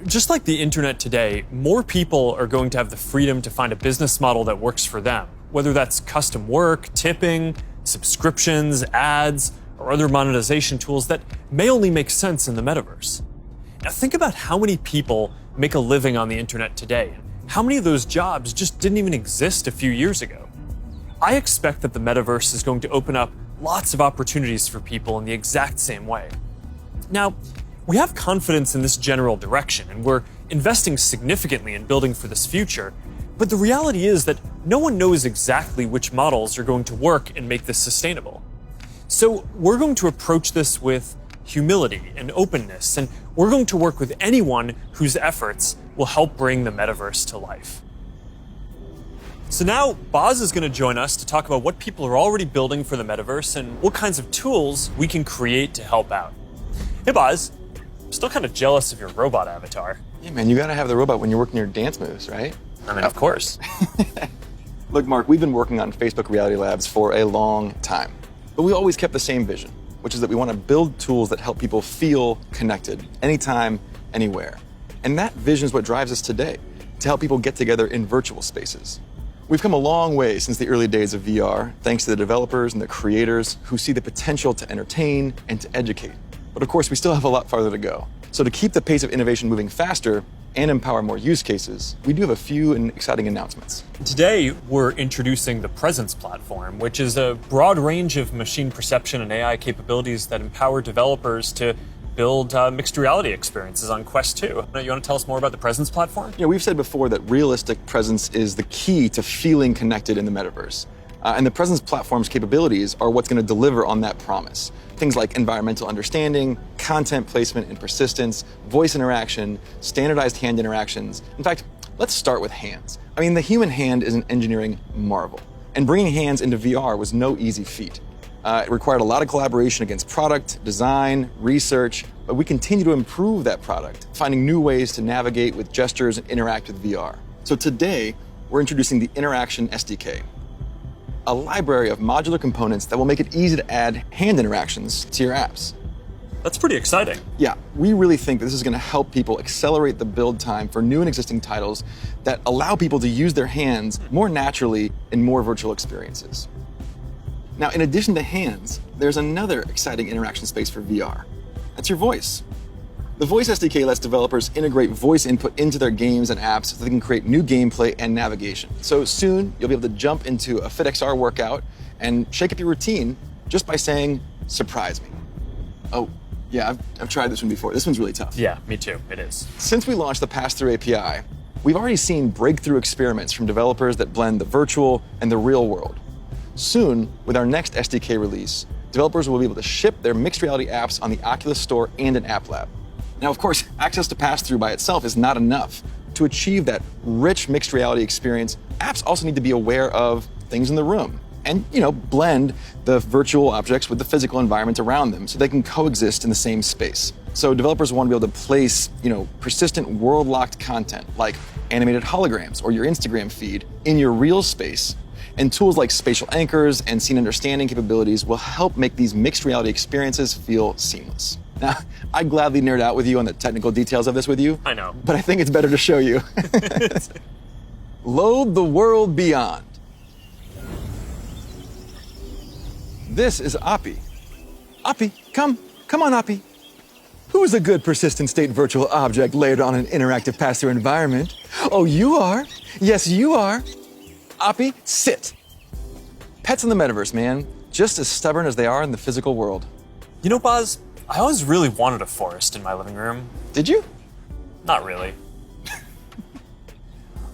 Just like the internet today, more people are going to have the freedom to find a business model that works for them, whether that's custom work, tipping, subscriptions, ads, or other monetization tools that may only make sense in the Metaverse. Now think about how many people make a living on the internet today, and how many of those jobs just didn't even exist a few years ago. I expect that the Metaverse is going to open up lots of opportunities for people in the exact same way. Now, we have confidence in this general direction, and we're investing significantly in building for this future, but the reality is that no one knows exactly which models are going to work and make this sustainable. So we're going to approach this with humility and openness, and we're going to work with anyone whose efforts will help bring the Metaverse to life. So now, Boz is going to join us to talk about what people are already building for the Metaverse and what kinds of tools we can create to help out. Hey Boz, I'm still kind of jealous of your robot avatar. Yeah, man, you gotta have the robot when you're working your dance moves, right? I mean, of course. Look, Mark, we've been working on Facebook Reality Labs for a long time, but we always kept the same vision, which is that we want to build tools that help people feel connected anytime, anywhere. And that vision is what drives us today, to help people get together in virtual spaces. We've come a long way since the early days of VR, thanks to the developers and the creators who see the potential to entertain and to educate. But of course, we still have a lot farther to go. So to keep the pace of innovation moving faster and empower more use cases, we do have a few exciting announcements. Today, we're introducing the Presence platform, which is a broad range of machine perception and AI capabilities that empower developers to build mixed reality experiences on Quest 2. You want to tell us more about the Presence platform? Yeah, we've said before that realistic presence is the key to feeling connected in the metaverse. And the Presence platform's capabilities are what's going to deliver on that promise. Things like environmental understanding, content placement and persistence, voice interaction, standardized hand interactions. In fact, let's start with hands. I mean, the human hand is an engineering marvel. And bringing hands into VR was no easy feat. It required a lot of collaboration against product, design, research, but we continue to improve that product, finding new ways to navigate with gestures and interact with VR. So today, we're introducing the Interaction SDK, a library of modular components that will make it easy to add hand interactions to your apps. That's pretty exciting. Yeah, we really think that this is going to help people accelerate the build time for new and existing titles that allow people to use their hands more naturally in more virtual experiences. Now, in addition to hands, there's another exciting interaction space for VR. That's your voice. The Voice SDK lets developers integrate voice input into their games and apps so they can create new gameplay and navigation. So soon, you'll be able to jump into a FitXR workout and shake up your routine just by saying, "Surprise me." Oh, yeah, I've tried this one before. This one's really tough. Yeah, me too. It is. Since we launched the Pass-Through API, we've already seen breakthrough experiments from developers that blend the virtual and the real world. Soon, with our next SDK release, developers will be able to ship their mixed reality apps on the Oculus Store and an App Lab. Now, of course, access to pass-through by itself is not enough. To achieve that rich mixed reality experience, apps also need to be aware of things in the room and, blend the virtual objects with the physical environment around them so they can coexist in the same space. So developers want to be able to place, persistent world-locked content like animated holograms or your Instagram feed in your real space. And tools like spatial anchors and scene understanding capabilities will help make these mixed reality experiences feel seamless. Now, I'd gladly nerd out with you on the technical details of this with you. I know. But I think it's better to show you. Load the world beyond. This is Oppie. Oppie, come on, Oppie. Who is a good persistent state virtual object layered on an interactive pass-through environment? Oh, you are. Yes, you are. Oppie, sit. Pets in the metaverse, man. Just as stubborn as they are in the physical world. You know, Boz, I always really wanted a forest in my living room. Did you? Not really.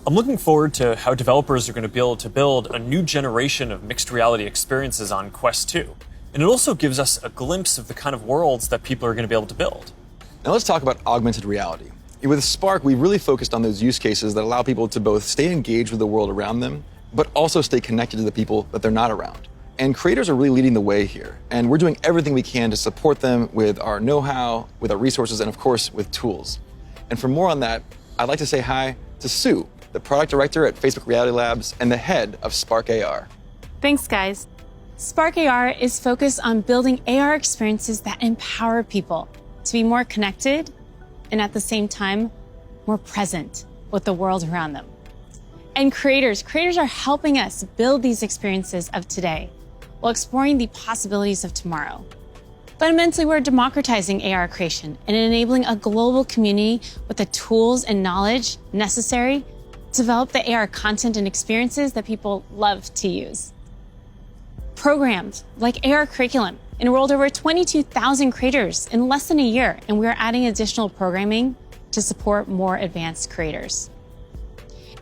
I'm looking forward to how developers are going to be able to build a new generation of mixed reality experiences on Quest 2. And it also gives us a glimpse of the kind of worlds that people are going to be able to build. Now let's talk about augmented reality. With Spark, we really focused on those use cases that allow people to both stay engaged with the world around them, but also stay connected to the people that they're not around. And creators are really leading the way here. And we're doing everything we can to support them with our know-how, with our resources, and of course, with tools. And for more on that, I'd like to say hi to Sue, the product director at Facebook Reality Labs and the head of Spark AR. Thanks, guys. Spark AR is focused on building AR experiences that empower people to be more connected and at the same time, more present with the world around them. And creators are helping us build these experiences of today while exploring the possibilities of tomorrow. Fundamentally, we're democratizing AR creation and enabling a global community with the tools and knowledge necessary to develop the AR content and experiences that people love to use. Programs like AR Curriculum enrolled over 22,000 creators in less than a year, and we're adding additional programming to support more advanced creators.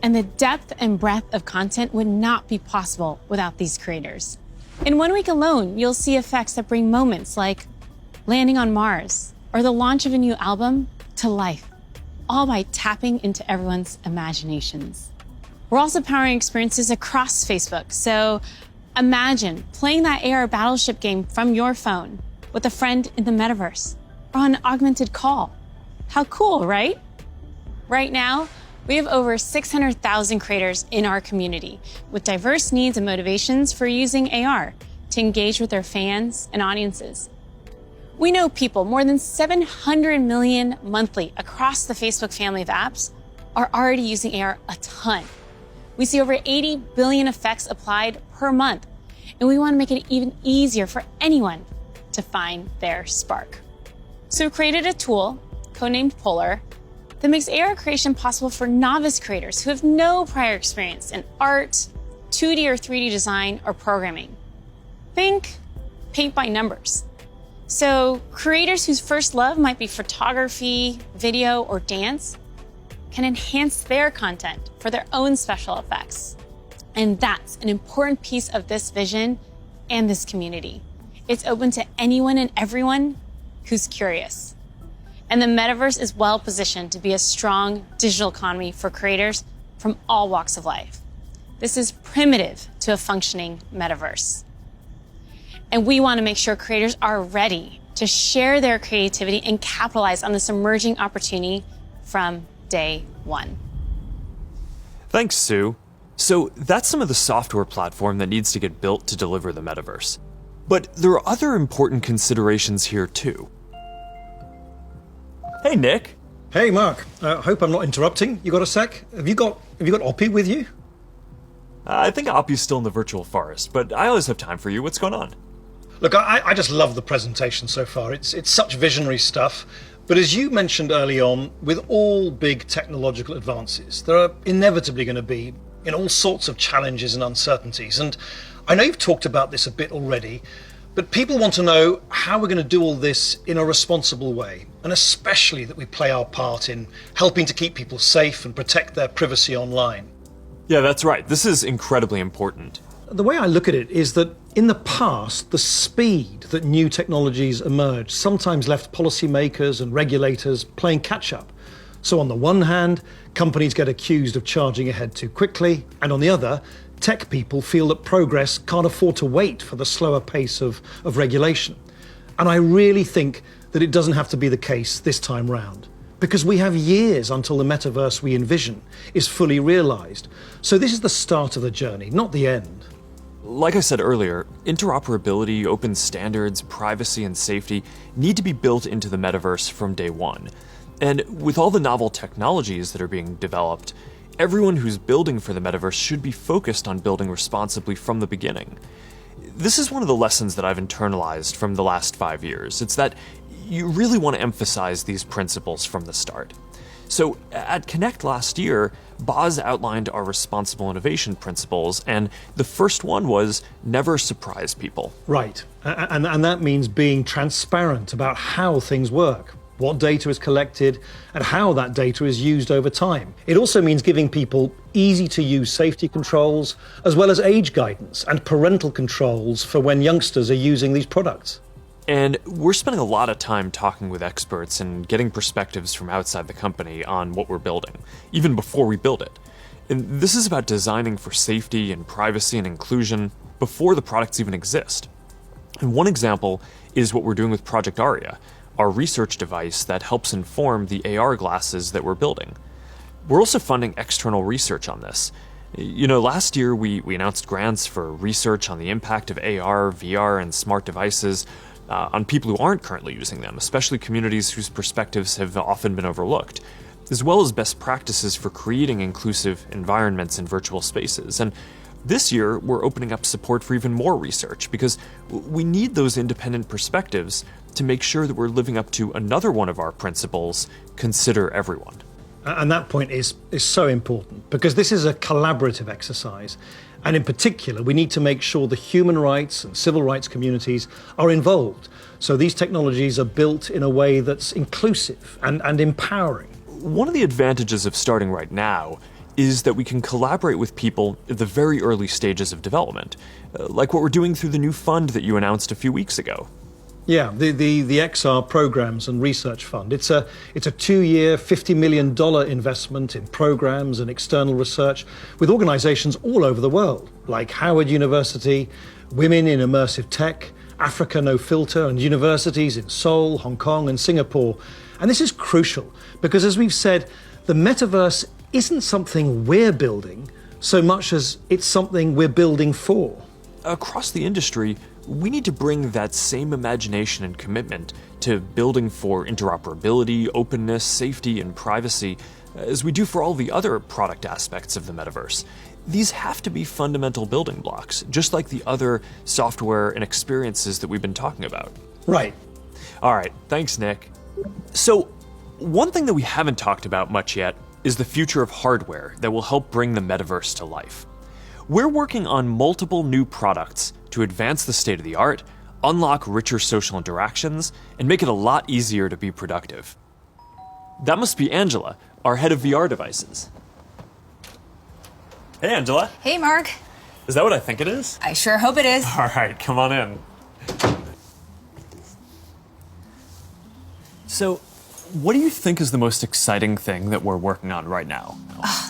And the depth and breadth of content would not be possible without these creators. In 1 week alone, you'll see effects that bring moments like landing on Mars or the launch of a new album to life, all by tapping into everyone's imaginations. We're also powering experiences across Facebook. So imagine playing that AR Battleship game from your phone with a friend in the metaverse or on an augmented call. How cool, right? Right now, we have over 600,000 creators in our community with diverse needs and motivations for using AR to engage with their fans and audiences. We know people, more than 700 million monthly across the Facebook family of apps, are already using AR a ton. We see over 80 billion effects applied per month, and we want to make it even easier for anyone to find their spark. So we created a tool, codenamed Polar, that makes AR creation possible for novice creators who have no prior experience in art, 2D or 3D design, or programming. Think paint by numbers. So creators whose first love might be photography, video, or dance can enhance their content for their own special effects. And that's an important piece of this vision and this community. It's open to anyone and everyone who's curious. And the metaverse is well positioned to be a strong digital economy for creators from all walks of life. This is primitive to a functioning metaverse. And we want to make sure creators are ready to share their creativity and capitalize on this emerging opportunity from day one. Thanks, Sue. So that's some of the software platform that needs to get built to deliver the metaverse. But there are other important considerations here too. Hey, Nick. Hey, Mark. Hope I'm not interrupting. You got a sec? Have you got Oppie with you? I think Oppie's still in the virtual forest, but I always have time for you. What's going on? Look, I just love the presentation so far. It's such visionary stuff. But as you mentioned early on, with all big technological advances, there are inevitably going to be all sorts of challenges and uncertainties. And I know you've talked about this a bit already, but people want to know how we're going to do all this in a responsible way, and especially that we play our part in helping to keep people safe and protect their privacy online. Yeah, that's right. This is incredibly important. The way I look at it is that in the past, the speed that new technologies emerged sometimes left policymakers and regulators playing catch up. So on the one hand, companies get accused of charging ahead too quickly, and on the other, tech people feel that progress can't afford to wait for the slower pace of regulation. And I really think that it doesn't have to be the case this time round, because we have years until the metaverse we envision is fully realized. So this is the start of the journey, not the end. Like I said earlier, interoperability, open standards, privacy, and safety need to be built into the metaverse from day one. And with all the novel technologies that are being developed, everyone who's building for the metaverse should be focused on building responsibly from the beginning. This is one of the lessons that I've internalized from the last 5 years. It's that you really want to emphasize these principles from the start. So at Connect last year, Boz outlined our responsible innovation principles, and the first one was never surprise people. Right, and that means being transparent about how things work, what data is collected, and how that data is used over time. It also means giving people easy-to-use safety controls, as well as age guidance and parental controls for when youngsters are using these products. And we're spending a lot of time talking with experts and getting perspectives from outside the company on what we're building, even before we build it. And this is about designing for safety and privacy and inclusion before the products even exist. And one example is what we're doing with Project Aria, our research device that helps inform the AR glasses that we're building. We're also funding external research on this. You know, last year we announced grants for research on the impact of AR, VR, and smart devices on people who aren't currently using them, especially communities whose perspectives have often been overlooked, as well as best practices for creating inclusive environments in virtual spaces. And this year, we're opening up support for even more research because we need those independent perspectives to make sure that we're living up to another one of our principles, consider everyone. And that point is so important because this is a collaborative exercise. And in particular, we need to make sure the human rights and civil rights communities are involved. So these technologies are built in a way that's inclusive and empowering. One of the advantages of starting right now is that we can collaborate with people at the very early stages of development, like what we're doing through the new fund that you announced a few weeks ago. Yeah, the XR Programs and Research Fund. It's a 2-year, $50 million investment in programs and external research with organizations all over the world, like Howard University, Women in Immersive Tech, Africa No Filter, and universities in Seoul, Hong Kong, and Singapore. And this is crucial because, as we've said, the metaverse isn't something we're building so much as it's something we're building for. Across the industry, we need to bring that same imagination and commitment to building for interoperability, openness, safety, and privacy as we do for all the other product aspects of the metaverse. These have to be fundamental building blocks, just like the other software and experiences that we've been talking about. Right. All right, thanks, Nick. So, one thing that we haven't talked about much yet is the future of hardware that will help bring the metaverse to life. We're working on multiple new products to advance the state of the art, unlock richer social interactions, and make it a lot easier to be productive. That must be Angela, our head of VR devices. Hey, Angela. Hey, Mark. Is that what I think it is? I sure hope it is. All right, come on in. So, what do you think is the most exciting thing that we're working on right now?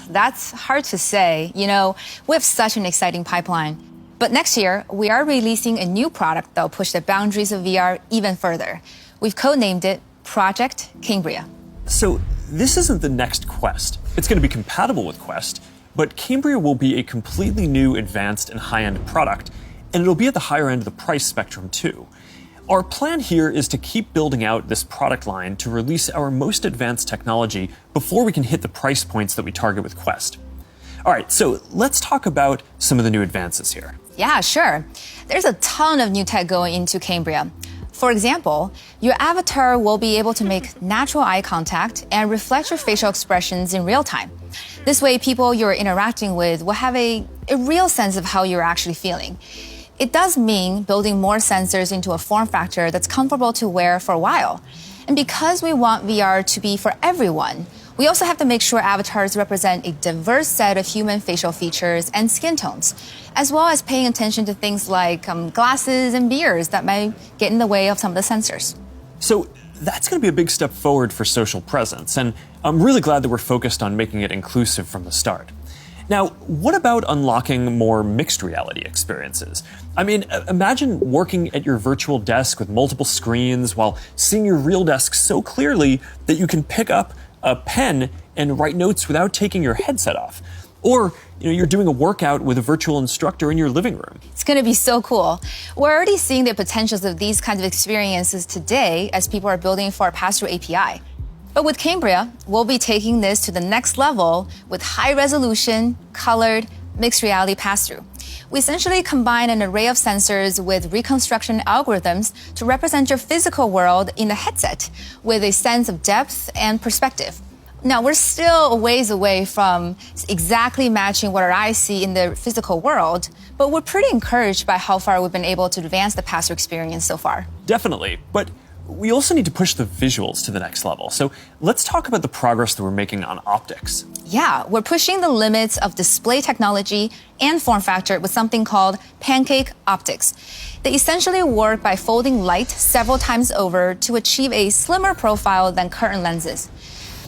That's hard to say. You know, we have such an exciting pipeline. But next year, we are releasing a new product that will push the boundaries of VR even further. We've codenamed it Project Cambria. So, this isn't the next Quest. It's going to be compatible with Quest, but Cambria will be a completely new, advanced, and high-end product, and it'll be at the higher end of the price spectrum too. Our plan here is to keep building out this product line to release our most advanced technology before we can hit the price points that we target with Quest. All right, so let's talk about some of the new advances here. Yeah, sure. There's a ton of new tech going into Cambria. For example, your avatar will be able to make natural eye contact and reflect your facial expressions in real time. This way, people you're interacting with will have a real sense of how you're actually feeling. It does mean building more sensors into a form factor that's comfortable to wear for a while. And because we want VR to be for everyone, we also have to make sure avatars represent a diverse set of human facial features and skin tones, as well as paying attention to things like glasses and beards that might get in the way of some of the sensors. So that's going to be a big step forward for social presence, and I'm really glad that we're focused on making it inclusive from the start. Now, what about unlocking more mixed reality experiences? I mean, imagine working at your virtual desk with multiple screens while seeing your real desk so clearly that you can pick up a pen and write notes without taking your headset off. Or, you're doing a workout with a virtual instructor in your living room. It's going to be so cool. We're already seeing the potentials of these kinds of experiences today as people are building for our pass-through API. But with Cambria, we'll be taking this to the next level with high-resolution, colored, mixed reality pass-through. We essentially combine an array of sensors with reconstruction algorithms to represent your physical world in the headset with a sense of depth and perspective. Now, we're still a ways away from exactly matching what our eyes see in the physical world, but we're pretty encouraged by how far we've been able to advance the pass-through experience so far. Definitely, but we also need to push the visuals to the next level. So let's talk about the progress that we're making on optics. Yeah, we're pushing the limits of display technology and form factor with something called pancake optics. They essentially work by folding light several times over to achieve a slimmer profile than current lenses.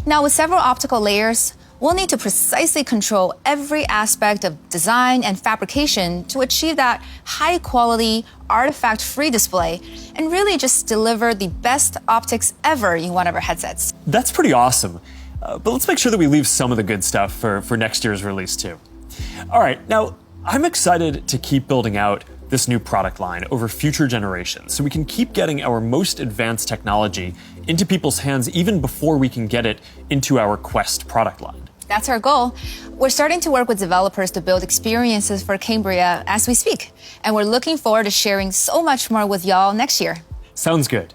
Now, with several optical layers, we'll need to precisely control every aspect of design and fabrication to achieve that high-quality, artifact-free display and really just deliver the best optics ever in one of our headsets. That's pretty awesome. But let's make sure that we leave some of the good stuff for next year's release, too. All right, now, I'm excited to keep building out this new product line over future generations so we can keep getting our most advanced technology into people's hands even before we can get it into our Quest product line. That's our goal. We're starting to work with developers to build experiences for Cambria as we speak, and we're looking forward to sharing so much more with y'all next year. Sounds good.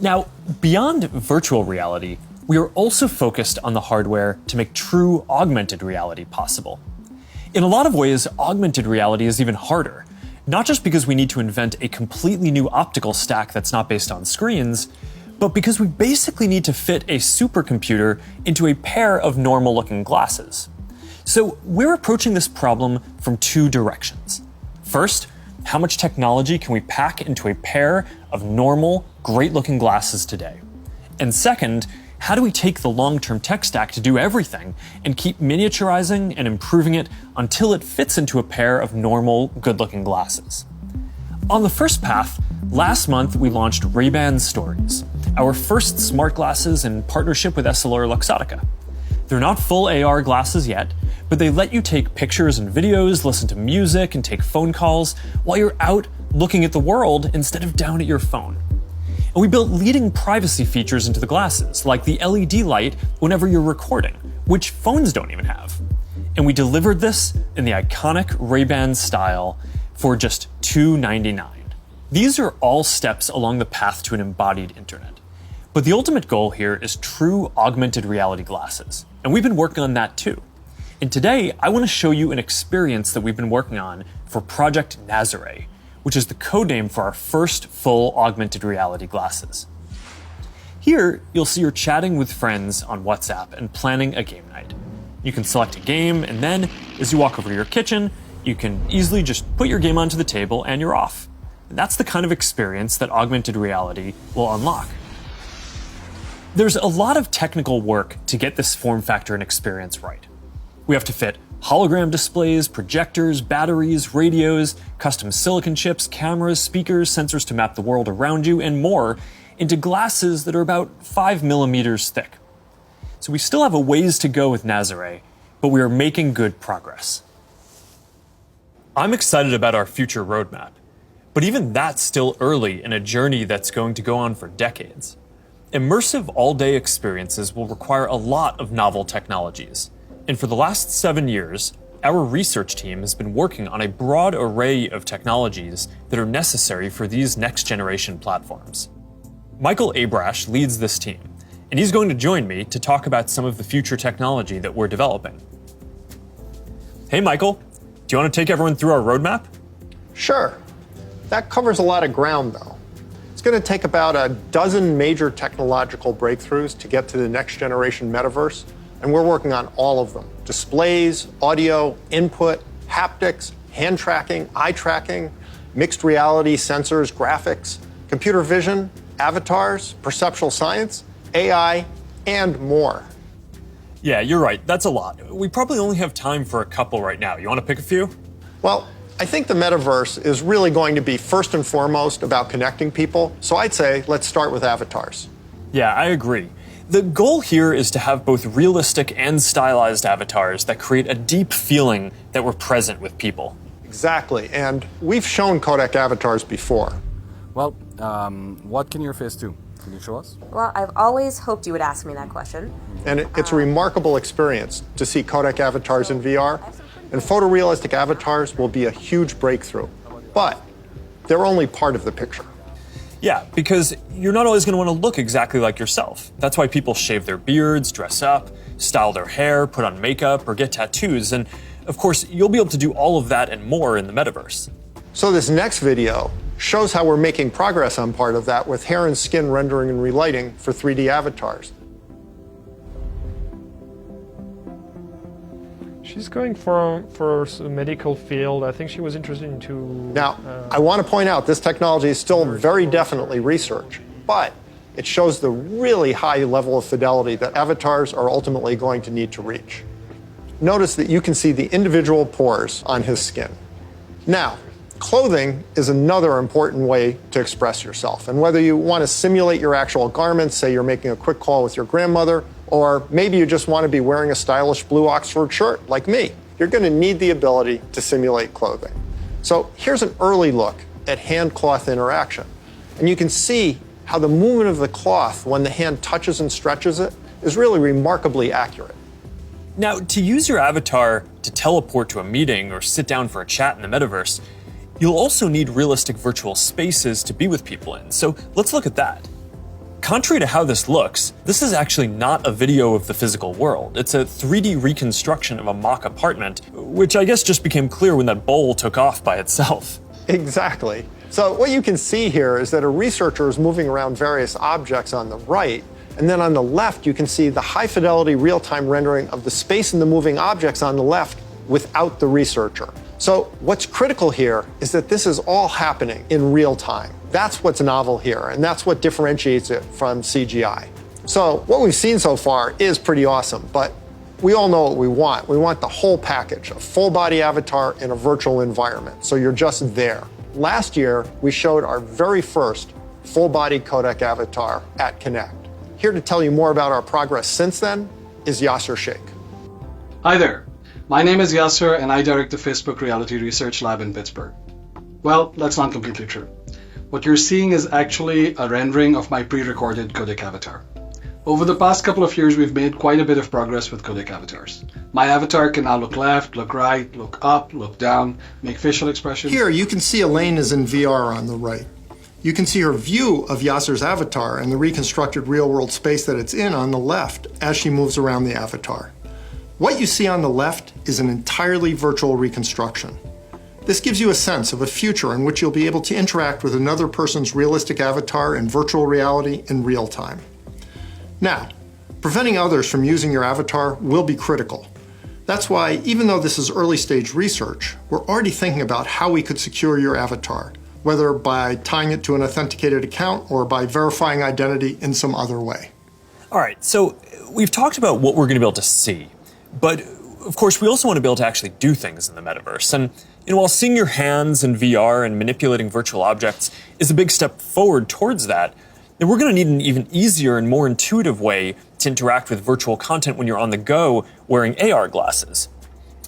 Now, beyond virtual reality, we are also focused on the hardware to make true augmented reality possible. In a lot of ways, augmented reality is even harder, not just because we need to invent a completely new optical stack that's not based on screens, but because we basically need to fit a supercomputer into a pair of normal-looking glasses. So we're approaching this problem from two directions. First, how much technology can we pack into a pair of normal, great-looking glasses today? And second, how do we take the long-term tech stack to do everything and keep miniaturizing and improving it until it fits into a pair of normal, good-looking glasses? On the first path, last month we launched Ray-Ban Stories, our first smart glasses in partnership with Essilor Luxottica. They're not full AR glasses yet, but they let you take pictures and videos, listen to music, and take phone calls while you're out looking at the world instead of down at your phone. And we built leading privacy features into the glasses, like the LED light whenever you're recording, which phones don't even have. And we delivered this in the iconic Ray-Ban style for just $299. These are all steps along the path to an embodied internet. But the ultimate goal here is true augmented reality glasses. And we've been working on that too. And today, I want to show you an experience that we've been working on for Project Nazare, which is the codename for our first full augmented reality glasses. Here, you'll see you're chatting with friends on WhatsApp and planning a game night. You can select a game, and then, as you walk over to your kitchen, you can easily just put your game onto the table and you're off. And that's the kind of experience that augmented reality will unlock. There's a lot of technical work to get this form factor and experience right. We have to fit hologram displays, projectors, batteries, radios, custom silicon chips, cameras, speakers, sensors to map the world around you, and more into glasses that are about 5 millimeters thick. So we still have a ways to go with Nazare, but we are making good progress. I'm excited about our future roadmap, but even that's still early in a journey that's going to go on for decades. Immersive all-day experiences will require a lot of novel technologies. And for the last 7 years, our research team has been working on a broad array of technologies that are necessary for these next-generation platforms. Michael Abrash leads this team, and he's going to join me to talk about some of the future technology that we're developing. Hey, Michael, do you want to take everyone through our roadmap? Sure. That covers a lot of ground, though. It's going to take about a dozen major technological breakthroughs to get to the next-generation metaverse, and we're working on all of them. Displays, audio, input, haptics, hand tracking, eye tracking, mixed reality sensors, graphics, computer vision, avatars, perceptual science, AI, and more. Yeah, you're right. That's a lot. We probably only have time for a couple right now. You want to pick a few? Well, I think the metaverse is really going to be first and foremost about connecting people, so I'd say let's start with avatars. Yeah, I agree. The goal here is to have both realistic and stylized avatars that create a deep feeling that we're present with people. Exactly, and we've shown codec avatars before. Well, what can your face do? Can you show us? Well, I've always hoped you would ask me that question. And it's a remarkable experience to see codec avatars in VR, and photorealistic avatars will be a huge breakthrough. But they're only part of the picture. Yeah, because you're not always going to want to look exactly like yourself. That's why people shave their beards, dress up, style their hair, put on makeup, or get tattoos. And of course, you'll be able to do all of that and more in the metaverse. So this next video shows how we're making progress on part of that with hair and skin rendering and relighting for 3D avatars. She's going for a medical field. I think she was interested into... Now, I want to point out this technology is still very definitely research, but it shows the really high level of fidelity that avatars are ultimately going to need to reach. Notice that you can see the individual pores on his skin. Now, clothing is another important way to express yourself. And whether you want to simulate your actual garments, say you're making a quick call with your grandmother, or maybe you just want to be wearing a stylish blue Oxford shirt like me, you're going to need the ability to simulate clothing. So here's an early look at hand-cloth interaction. And you can see how the movement of the cloth when the hand touches and stretches it is really remarkably accurate. Now, to use your avatar to teleport to a meeting or sit down for a chat in the metaverse, you'll also need realistic virtual spaces to be with people in. So let's look at that. Contrary to how this looks, this is actually not a video of the physical world. It's a 3D reconstruction of a mock apartment, which I guess just became clear when that bowl took off by itself. Exactly. So what you can see here is that a researcher is moving around various objects on the right, and then on the left you can see the high-fidelity real-time rendering of the space in the moving objects on the left without the researcher. So what's critical here is that this is all happening in real time. That's what's novel here, and that's what differentiates it from CGI. So what we've seen so far is pretty awesome, but we all know what we want. We want the whole package, a full-body avatar in a virtual environment, so you're just there. Last year, we showed our very first full-body codec avatar at Connect. Here to tell you more about our progress since then is Yasser Sheikh. Hi there. My name is Yasser, and I direct the Facebook Reality Research Lab in Pittsburgh. Well, that's not completely true. What you're seeing is actually a rendering of my pre-recorded codec avatar. Over the past couple of years, we've made quite a bit of progress with codec avatars. My avatar can now look left, look right, look up, look down, make facial expressions. Here, you can see Elaine is in VR on the right. You can see her view of Yasser's avatar and the reconstructed real-world space that it's in on the left as she moves around the avatar. What you see on the left is an entirely virtual reconstruction. This gives you a sense of a future in which you'll be able to interact with another person's realistic avatar in virtual reality in real time. Now, preventing others from using your avatar will be critical. That's why, even though this is early stage research, we're already thinking about how we could secure your avatar, whether by tying it to an authenticated account or by verifying identity in some other way. All right, so we've talked about what we're going to be able to see, but of course we also want to be able to actually do things in the metaverse. And while seeing your hands in VR and manipulating virtual objects is a big step forward towards that, then we're going to need an even easier and more intuitive way to interact with virtual content when you're on the go wearing AR glasses.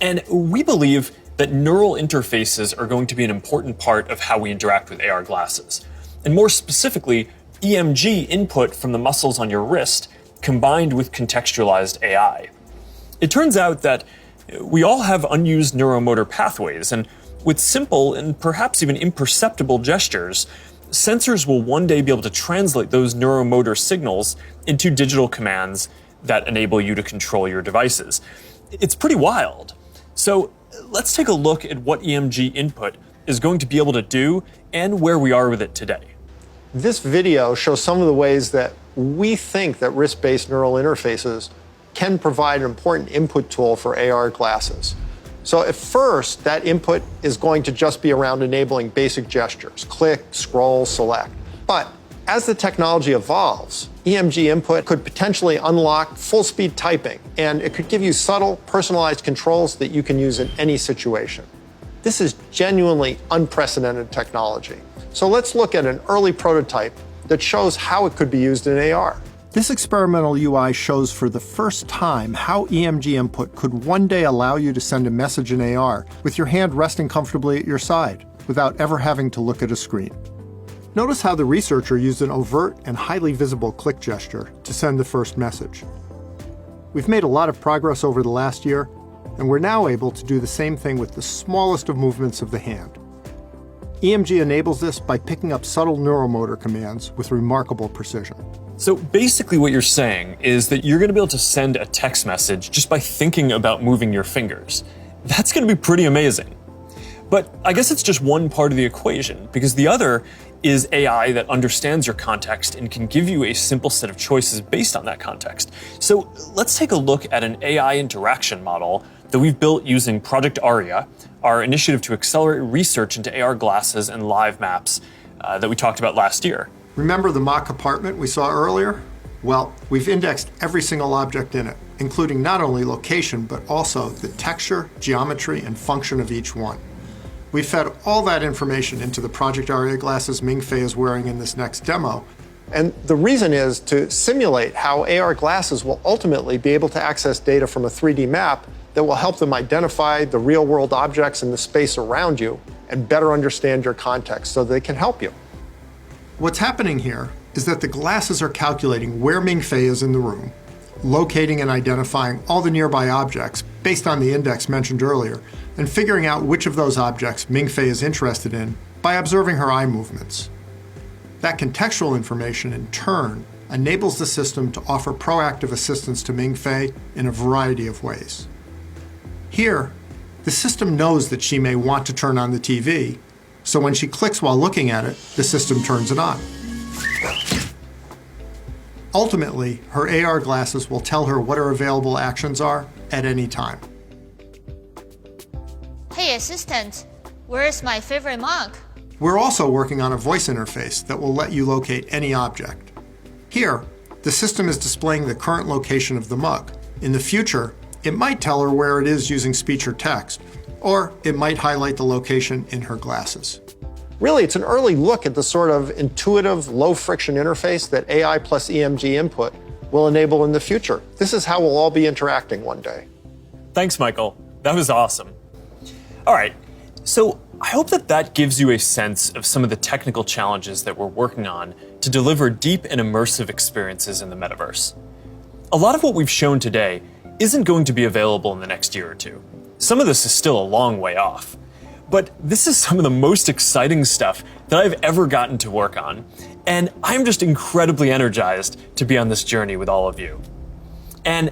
And we believe that neural interfaces are going to be an important part of how we interact with AR glasses. And more specifically, EMG input from the muscles on your wrist combined with contextualized AI. It turns out that we all have unused neuromotor pathways, and with simple and perhaps even imperceptible gestures, sensors will one day be able to translate those neuromotor signals into digital commands that enable you to control your devices. It's pretty wild. So let's take a look at what EMG input is going to be able to do and where we are with it today. This video shows some of the ways that we think that wrist-based neural interfaces can provide an important input tool for AR glasses. So at first, that input is going to just be around enabling basic gestures, click, scroll, select. But as the technology evolves, EMG input could potentially unlock full-speed typing, and it could give you subtle, personalized controls that you can use in any situation. This is genuinely unprecedented technology. So let's look at an early prototype that shows how it could be used in AR. This experimental UI shows for the first time how EMG input could one day allow you to send a message in AR with your hand resting comfortably at your side without ever having to look at a screen. Notice how the researcher used an overt and highly visible click gesture to send the first message. We've made a lot of progress over the last year, and we're now able to do the same thing with the smallest of movements of the hand. EMG enables this by picking up subtle neuromotor commands with remarkable precision. So basically what you're saying is that you're going to be able to send a text message just by thinking about moving your fingers. That's going to be pretty amazing. But I guess it's just one part of the equation, because the other is AI that understands your context and can give you a simple set of choices based on that context. So let's take a look at an AI interaction model that we've built using Project Aria, our initiative to accelerate research into AR glasses and live maps that we talked about last year. Remember the mock apartment we saw earlier? Well, we've indexed every single object in it, including not only location, but also the texture, geometry, and function of each one. We fed all that information into the Project Aria glasses Ming-Fei is wearing in this next demo. And the reason is to simulate how AR glasses will ultimately be able to access data from a 3D map that will help them identify the real-world objects in the space around you and better understand your context so they can help you. What's happening here is that the glasses are calculating where Ming-Fei is in the room, locating and identifying all the nearby objects based on the index mentioned earlier, and figuring out which of those objects Ming-Fei is interested in by observing her eye movements. That contextual information, in turn, enables the system to offer proactive assistance to Ming-Fei in a variety of ways. Here, the system knows that she may want to turn on the TV, so when she clicks while looking at it, the system turns it on. Ultimately, her AR glasses will tell her what her available actions are at any time. Hey assistant, where's my favorite mug? We're also working on a voice interface that will let you locate any object. Here, the system is displaying the current location of the mug. In the future, it might tell her where it is using speech or text, or it might highlight the location in her glasses. Really, it's an early look at the sort of intuitive, low-friction interface that AI plus EMG input will enable in the future. This is how we'll all be interacting one day. Thanks, Michael. That was awesome. All right, so I hope that gives you a sense of some of the technical challenges that we're working on to deliver deep and immersive experiences in the metaverse. A lot of what we've shown today isn't going to be available in the next year or two. Some of this is still a long way off. But this is some of the most exciting stuff that I've ever gotten to work on, and I'm just incredibly energized to be on this journey with all of you. And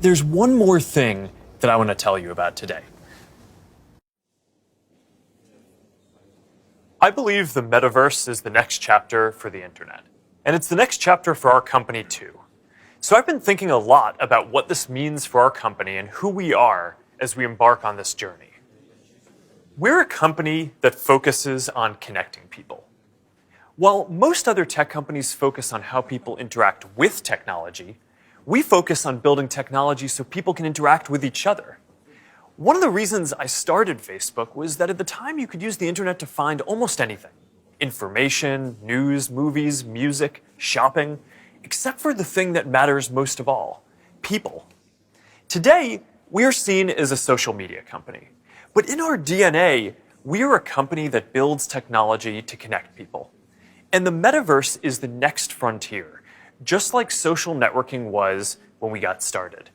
there's one more thing that I want to tell you about today. I believe the metaverse is the next chapter for the internet, and it's the next chapter for our company too. So I've been thinking a lot about what this means for our company and who we are as we embark on this journey. We're a company that focuses on connecting people. While most other tech companies focus on how people interact with technology, we focus on building technology so people can interact with each other. One of the reasons I started Facebook was that at the time you could use the internet to find almost anything. Information, news, movies, music, shopping, except for the thing that matters most of all, people. Today, we are seen as a social media company. But in our DNA, we are a company that builds technology to connect people. And the metaverse is the next frontier, just like social networking was when we got started.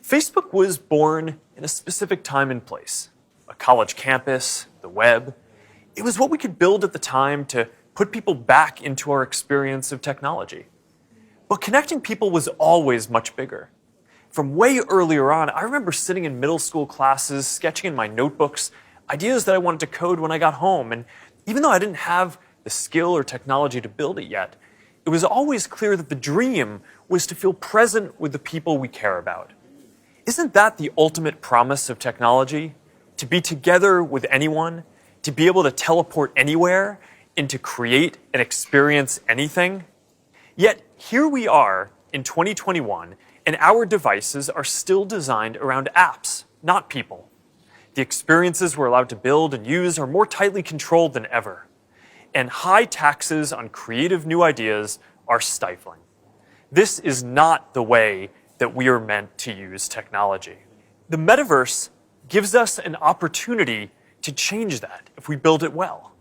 Facebook was born in a specific time and place, a college campus, the web. It was what we could build at the time to put people back into our experience of technology. But connecting people was always much bigger. From way earlier on, I remember sitting in middle school classes, sketching in my notebooks, ideas that I wanted to code when I got home. And even though I didn't have the skill or technology to build it yet, it was always clear that the dream was to feel present with the people we care about. Isn't that the ultimate promise of technology? To be together with anyone, to be able to teleport anywhere, and to create and experience anything? Yet here we are in 2021, and our devices are still designed around apps, not people. The experiences we're allowed to build and use are more tightly controlled than ever. And high taxes on creative new ideas are stifling. This is not the way that we are meant to use technology. The metaverse gives us an opportunity to change that if we build it well.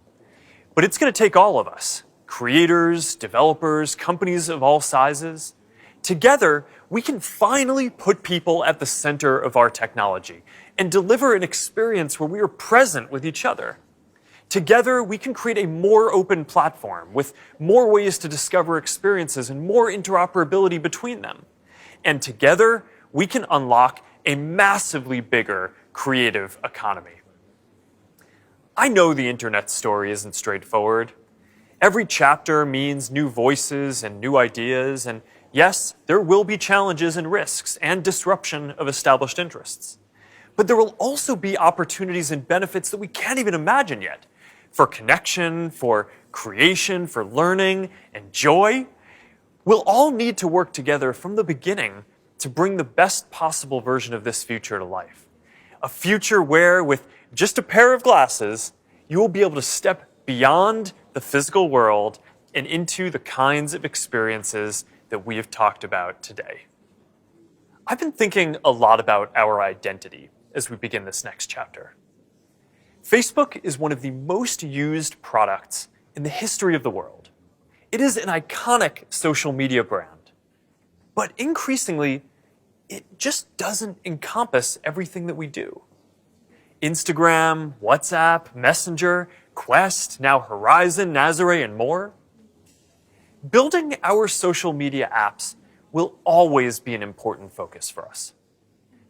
But it's going to take all of us, creators, developers, companies of all sizes. Together, we can finally put people at the center of our technology and deliver an experience where we are present with each other. Together, we can create a more open platform with more ways to discover experiences and more interoperability between them. And together, we can unlock a massively bigger creative economy. I know the internet story isn't straightforward. Every chapter means new voices and new ideas, and yes, there will be challenges and risks and disruption of established interests. But there will also be opportunities and benefits that we can't even imagine yet. For connection, for creation, for learning, and joy. We'll all need to work together from the beginning to bring the best possible version of this future to life. A future where, with just a pair of glasses, you will be able to step beyond the physical world and into the kinds of experiences that we have talked about today. I've been thinking a lot about our identity as we begin this next chapter. Facebook is one of the most used products in the history of the world. It is an iconic social media brand. But increasingly, it just doesn't encompass everything that we do. Instagram, WhatsApp, Messenger, Quest, now Horizon, Nazare, and more. Building our social media apps will always be an important focus for us.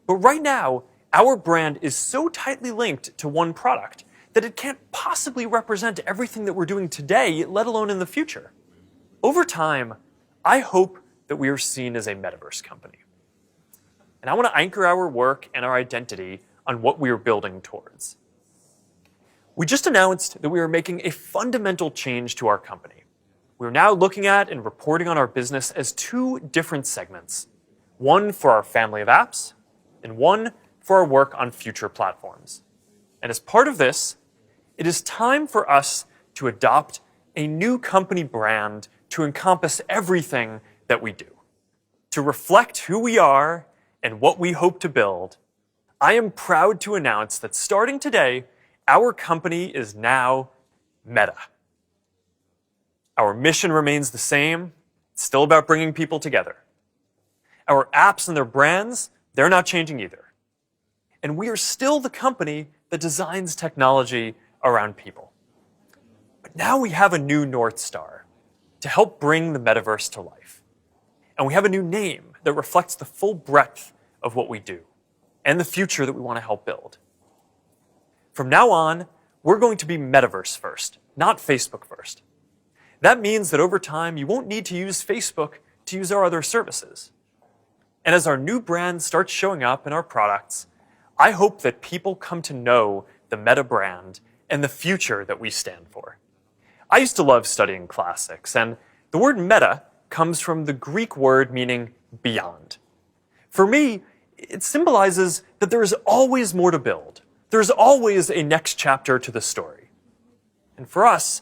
But right now, our brand is so tightly linked to one product that it can't possibly represent everything that we're doing today, let alone in the future. Over time, I hope that we are seen as a metaverse company. And I want to anchor our work and our identity on what we are building towards. We just announced that we are making a fundamental change to our company. We're now looking at and reporting on our business as two different segments. One for our family of apps, and one for our work on future platforms. And as part of this, it is time for us to adopt a new company brand to encompass everything that we do. to reflect who we are and what we hope to build, I am proud to announce that starting today, our company is now Meta. Our mission remains the same. It's still about bringing people together. Our apps and their brands, they're not changing either. And we are still the company that designs technology around people. But now we have a new North Star to help bring the metaverse to life. And we have a new name that reflects the full breadth of what we do and the future that we want to help build. From now on, we're going to be Metaverse first, not Facebook first. That means that over time, you won't need to use Facebook to use our other services. And as our new brand starts showing up in our products, I hope that people come to know the Meta brand and the future that we stand for. I used to love studying classics, and the word meta comes from the Greek word meaning beyond. For me, it symbolizes that there is always more to build. There's always a next chapter to the story. And for us,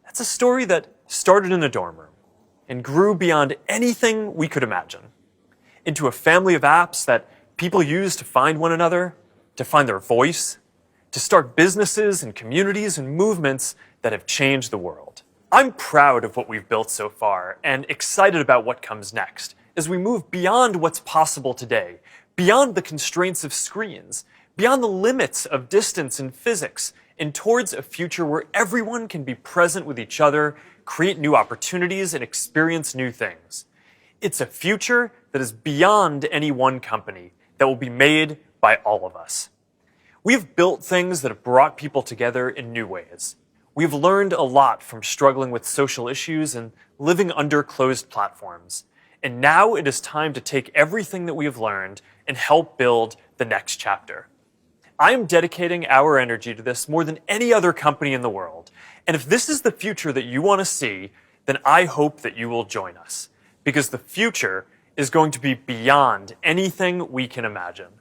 that's a story that started in a dorm room and grew beyond anything we could imagine, into a family of apps that people use to find one another, to find their voice, to start businesses and communities and movements that have changed the world. I'm proud of what we've built so far and excited about what comes next as we move beyond what's possible today, beyond the constraints of screens, beyond the limits of distance and physics, and towards a future where everyone can be present with each other, create new opportunities, and experience new things. It's a future that is beyond any one company, that will be made by all of us. We've built things that have brought people together in new ways. We've learned a lot from struggling with social issues and living under closed platforms. And now it is time to take everything that we have learned and help build the next chapter. I am dedicating our energy to this more than any other company in the world. And if this is the future that you want to see, then I hope that you will join us. Because the future is going to be beyond anything we can imagine.